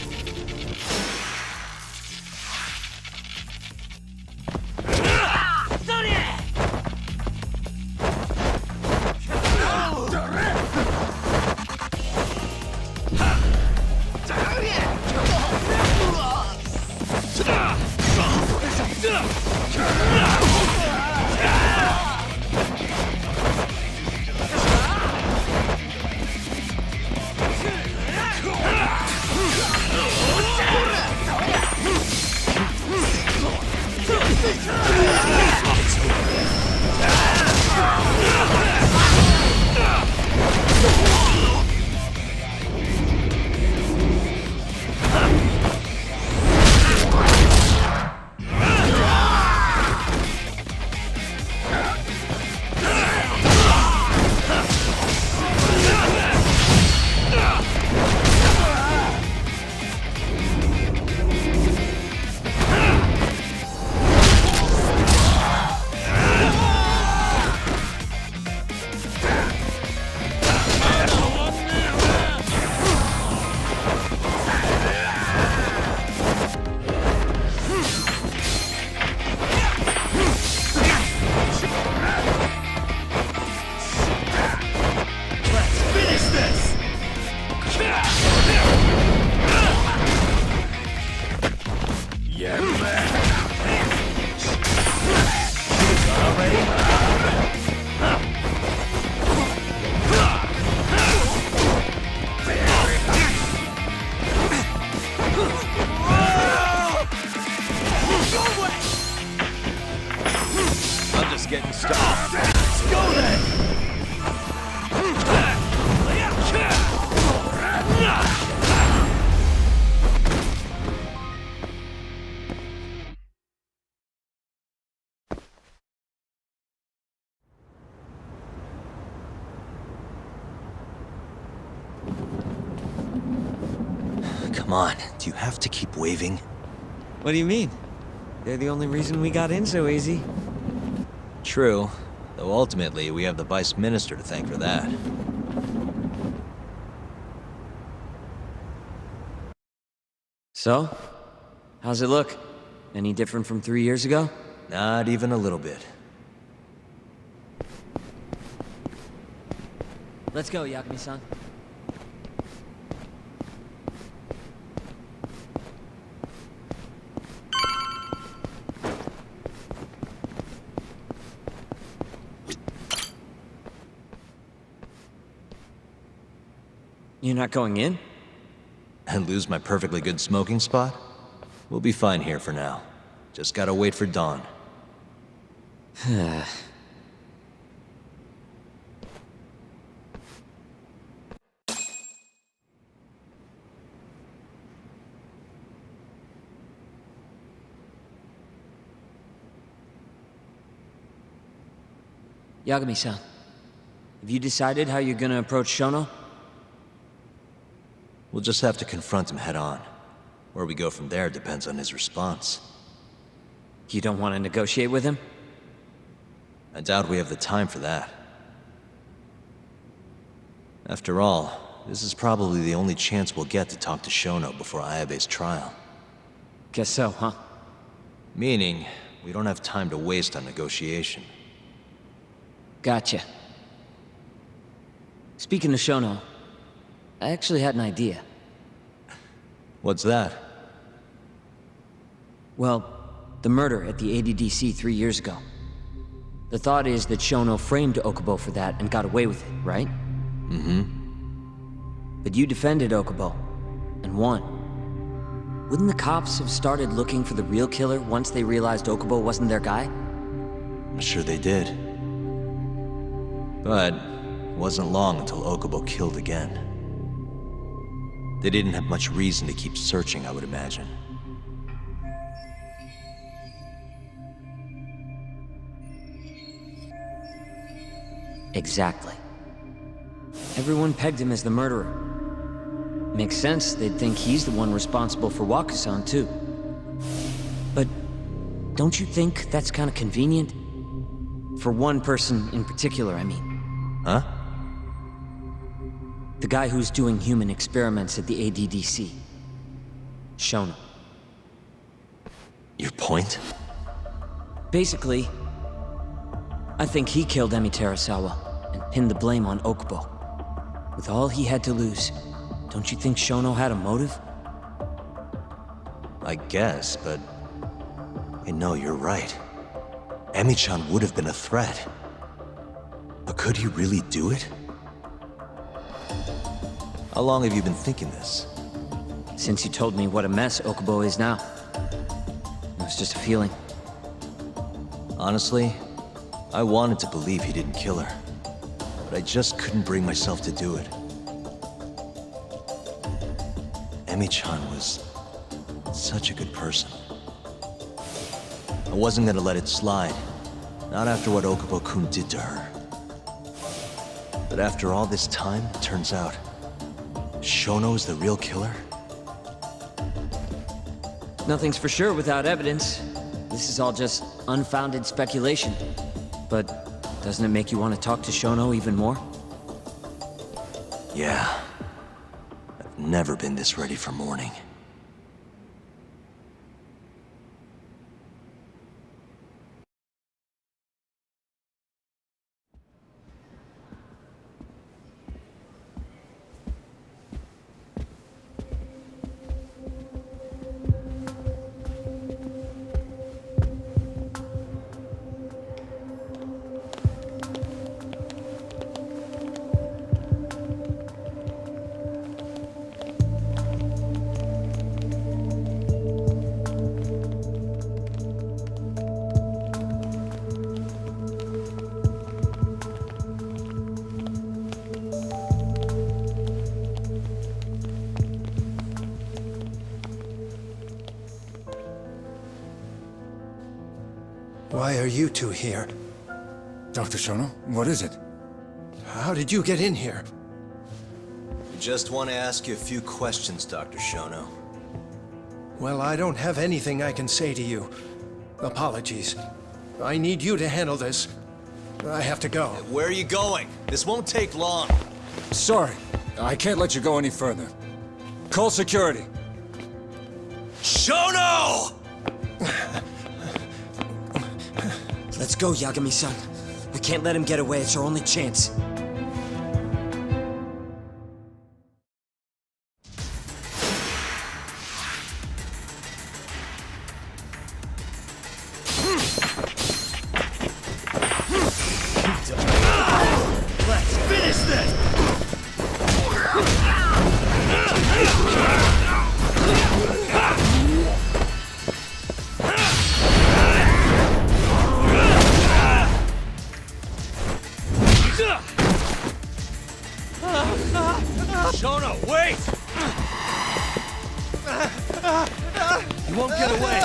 getting started. Let's go then! Come on, do you have to keep waving? What do you mean? They're the only reason we got in so easy. True, though ultimately we have the Vice Minister to thank for that. So? How's it look? Any different from 3 years ago? Not even a little bit. Let's go, Yakumi-san. You're not going in? And lose my perfectly good smoking spot? We'll be fine here for now. Just gotta wait for dawn. Yagami-san, have you decided how you're gonna approach Shono? We'll just have to confront him head on. Where we go from there depends on his response. You don't want to negotiate with him? I doubt we have the time for that. After all, this is probably the only chance we'll get to talk to Shono before Ayabe's trial. Guess so, huh? Meaning, we don't have time to waste on negotiation. Gotcha. Speaking of Shono, I actually had an idea. What's that? Well, the murder at the ADDC 3 years ago. The thought is that Shono framed Okubo for that and got away with it, right? Mm-hmm. But you defended Okubo, and won. Wouldn't the cops have started looking for the real killer once they realized Okubo wasn't their guy? I'm sure they did. But it wasn't long until Okubo killed again. They didn't have much reason to keep searching, I would imagine. Exactly. Everyone pegged him as the murderer. Makes sense, they'd think he's the one responsible for Wakusan, too. But don't you think that's kind of convenient? For one person in particular, I mean. Huh? The guy who's doing human experiments at the ADDC. Shono. Your point? Basically, I think he killed Emi Terasawa and pinned the blame on Okubo. With all he had to lose, don't you think Shono had a motive? I guess, but... No, you're right. Emi-chan would have been a threat. But could he really do it? How long have you been thinking this? Since you told me what a mess Okubo is now. It was just a feeling. Honestly, I wanted to believe he didn't kill her. But I just couldn't bring myself to do it. Emi-chan was such a good person. I wasn't gonna let it slide. Not after what Okubo-kun did to her. But after all this time, it turns out Shono is the real killer? Nothing's for sure without evidence. This is all just unfounded speculation. But doesn't it make you want to talk to Shono even more? Yeah. I've never been this ready for morning. Why are you two here? Dr. Shono, what is it? How did you get in here? We just want to ask you a few questions, Dr. Shono. Well, I don't have anything I can say to you. Apologies. I need you to handle this. I have to go. Where are you going? This won't take long. Sorry, I can't let you go any further. Call security. Shono! Let's go, Yagami-san. We can't let him get away. It's our only chance. Let's finish this! Shono, wait! You won't get away.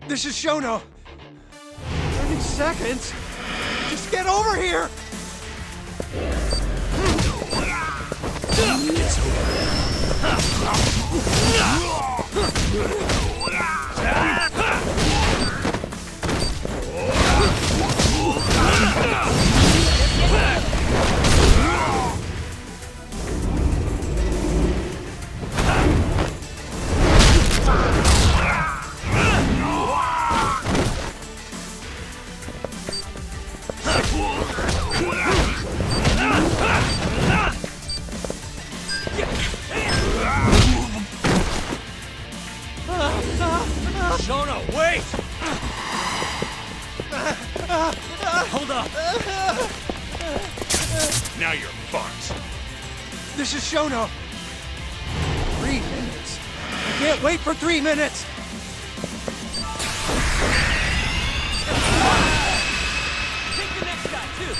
This is Shono. I can seconds? Just get over here! It's Shono, wait! Hold up! Now you're fucked. This is Shono. 3 minutes. I can't wait for 3 minutes. Take the next guy, too!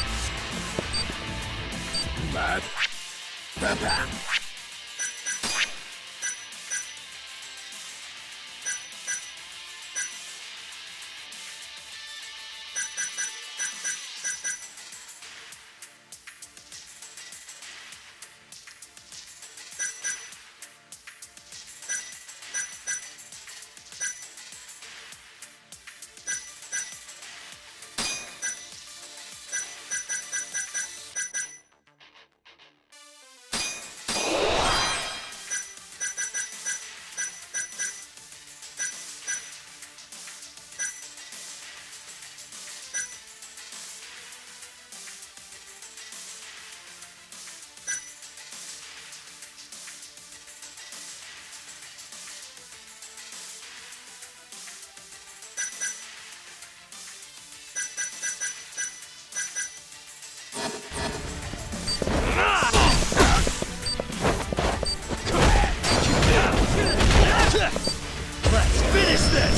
Let's finish this!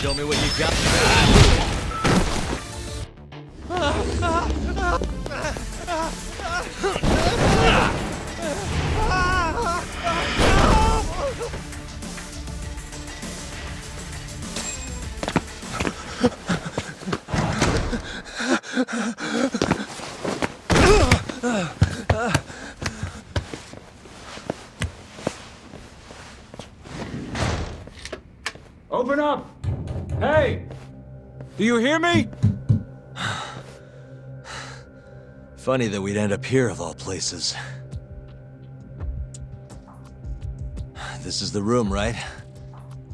Show me what you got. Open up! Hey! Do you hear me? Funny that we'd end up here of all places. This is the room, right?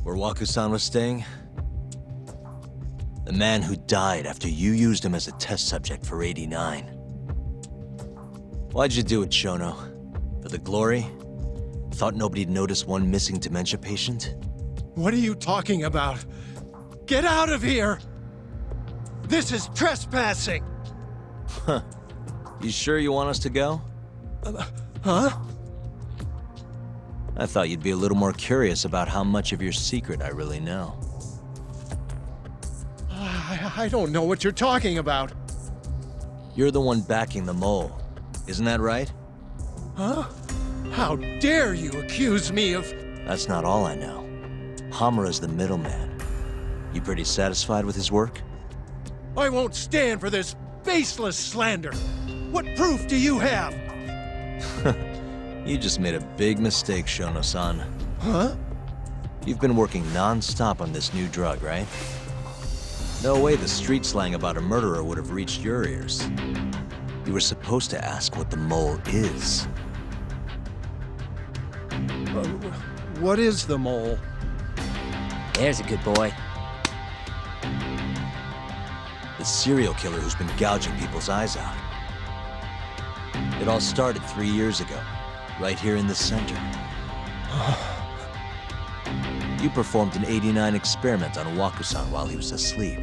Where Waku-san was staying? The man who died after you used him as a test subject for 89. Why'd you do it, Shono? For the glory? Thought nobody'd notice one missing dementia patient? What are you talking about? Get out of here! This is trespassing! Huh. You sure you want us to go? Huh? I thought you'd be a little more curious about how much of your secret I really know. I don't know what you're talking about. You're the one backing the mole, isn't that right? Huh? How dare you accuse me of... That's not all I know. Hamura's the middleman. You pretty satisfied with his work? I won't stand for this baseless slander. What proof do you have? You just made a big mistake, Shono-san. Huh? You've been working non-stop on this new drug, right? No way the street slang about a murderer would have reached your ears. You were supposed to ask what the mole is. What is the mole? There's a good boy. The serial killer who's been gouging people's eyes out. It all started 3 years ago, right here in the center. You performed an '89 experiment on Waku-san while he was asleep.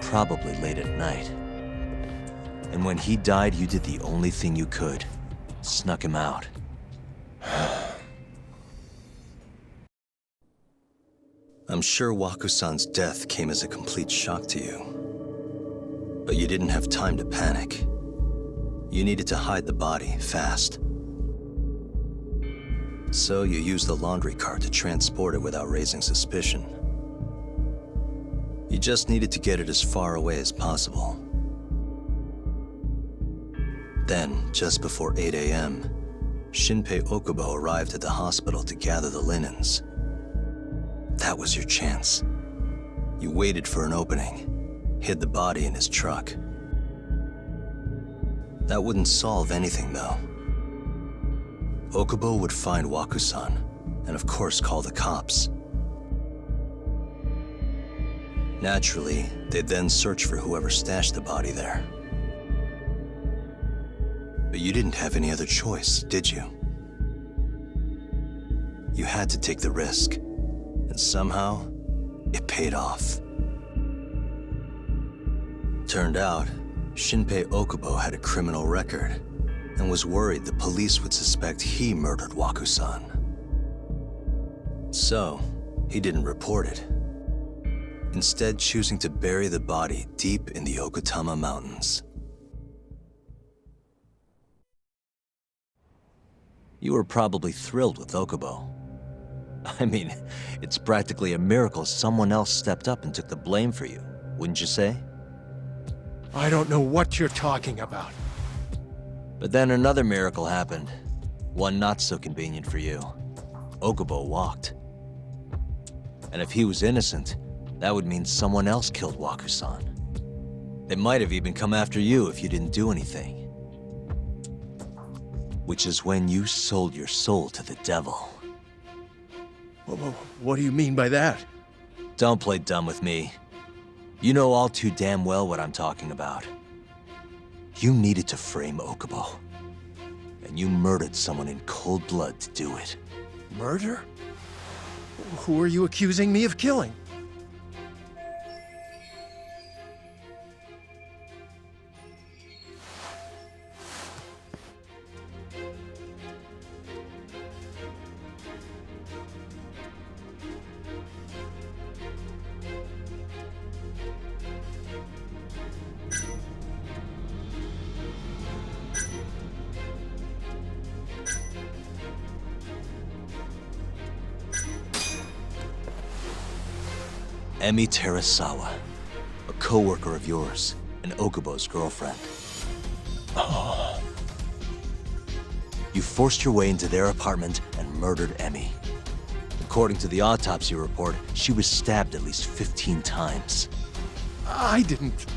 Probably late at night. And when he died, you did the only thing you could. Snuck him out. I'm sure Waku-san's death came as a complete shock to you. But you didn't have time to panic. You needed to hide the body, fast. So you used the laundry cart to transport it without raising suspicion. You just needed to get it as far away as possible. Then, just before 8 a.m., Shinpei Okubo arrived at the hospital to gather the linens. That was your chance. You waited for an opening, hid the body in his truck. That wouldn't solve anything, though. Okubo would find Waku-san, and of course call the cops. Naturally, they'd then search for whoever stashed the body there. But you didn't have any other choice, did you? You had to take the risk, and somehow, it paid off. Turned out, Shinpei Okubo had a criminal record, and was worried the police would suspect he murdered Waku-san. So, he didn't report it. Instead, choosing to bury the body deep in the Okutama Mountains. You were probably thrilled with Okubo. I mean, it's practically a miracle someone else stepped up and took the blame for you, wouldn't you say? I don't know what you're talking about. But then another miracle happened. One not so convenient for you. Okubo walked. And if he was innocent, that would mean someone else killed Waku-san. They might have even come after you if you didn't do anything. Which is when you sold your soul to the devil. What do you mean by that? Don't play dumb with me. You know all too damn well what I'm talking about. You needed to frame Okubo. And you murdered someone in cold blood to do it. Murder? Who are you accusing me of killing? Emi Terasawa, a co-worker of yours, and Okubo's girlfriend. Oh. You forced your way into their apartment and murdered Emi. According to the autopsy report, she was stabbed at least 15 times. I didn't...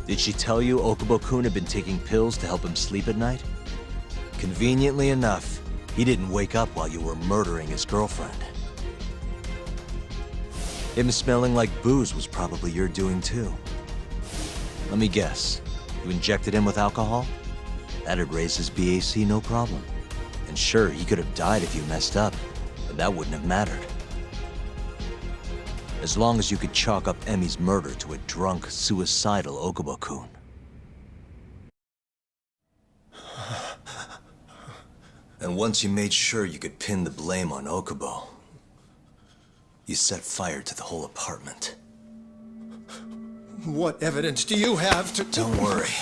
Did she tell you Okubo-kun had been taking pills to help him sleep at night? Conveniently enough, he didn't wake up while you were murdering his girlfriend. Him smelling like booze was probably your doing too. Let me guess, you injected him with alcohol? That'd raise his BAC no problem. And sure, he could have died if you messed up, but that wouldn't have mattered. As long as you could chalk up Emi's murder to a drunk, suicidal Okubo-kun. And once you made sure you could pin the blame on Okubo, you set fire to the whole apartment. What evidence do you have to... Don't worry.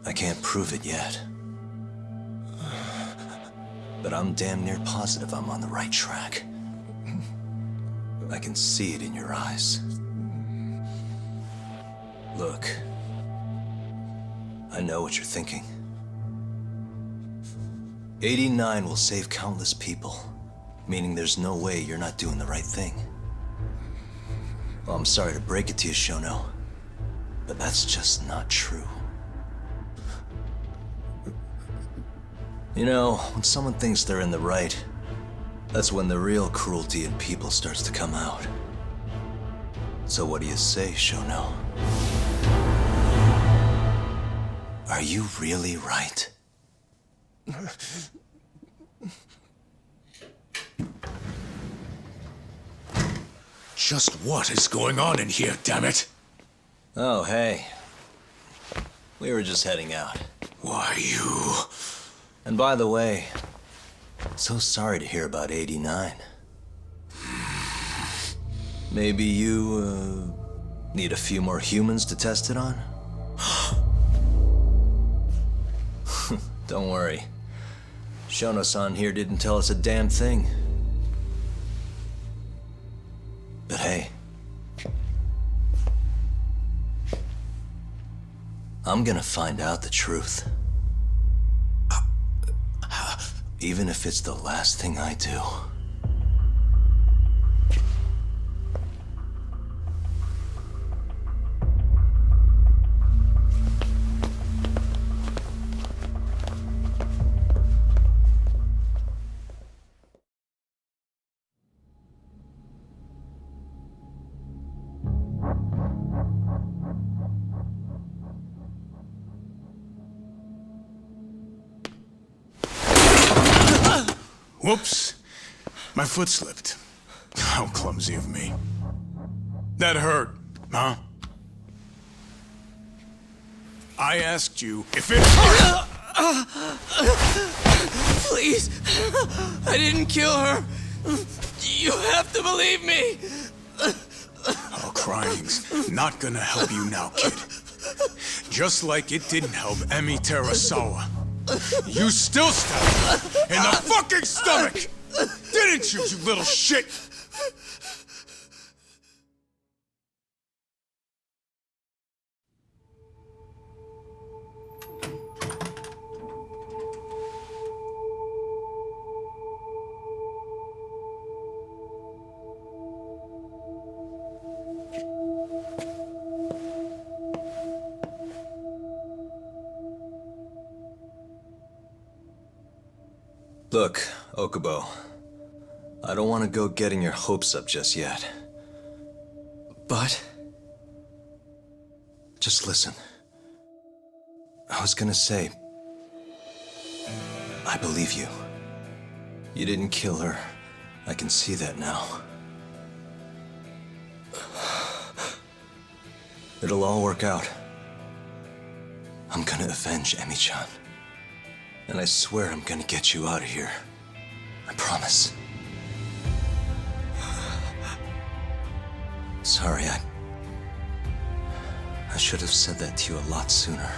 I can't prove it yet. But I'm damn near positive I'm on the right track. I can see it in your eyes. Look. I know what you're thinking. 89 will save countless people. Meaning there's no way you're not doing the right thing. Well, I'm sorry to break it to you, Shono, but that's just not true. You know, when someone thinks they're in the right, That's when the real cruelty in people starts to come out. So what do you say, Shono? Are you really right? Just what is going on in here, damn it? Oh, hey. We were just heading out. Why, you... And by the way, so sorry to hear about 89. Maybe you, need a few more humans to test it on? Don't worry. Shono-san here didn't tell us a damn thing. But hey, I'm gonna find out the truth. Even if it's the last thing I do. Whoops. My foot slipped. How clumsy of me. That hurt, huh? I asked you if it hurt! Please! I didn't kill her! You have to believe me! Oh, crying's not gonna help you now, kid. Just like it didn't help Emi Terasawa. You still stabbed her in the fucking stomach! Didn't you, you little shit? Look, Okubo, I don't want to go getting your hopes up just yet. But? Just listen. I was gonna say, I believe you. You didn't kill her. I can see that now. It'll all work out. I'm gonna avenge Emi-chan. And I swear I'm gonna get you out of here. I promise. Sorry, I should have said that to you a lot sooner.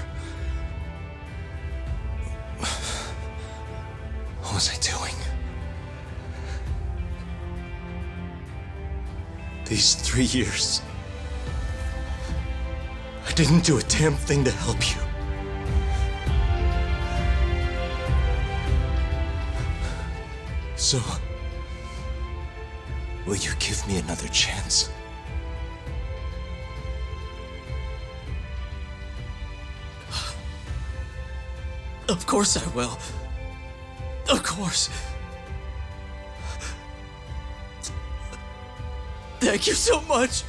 What was I doing? These 3 years, I didn't do a damn thing to help you. So, will you give me another chance? Of course I will. Of course. Thank you so much.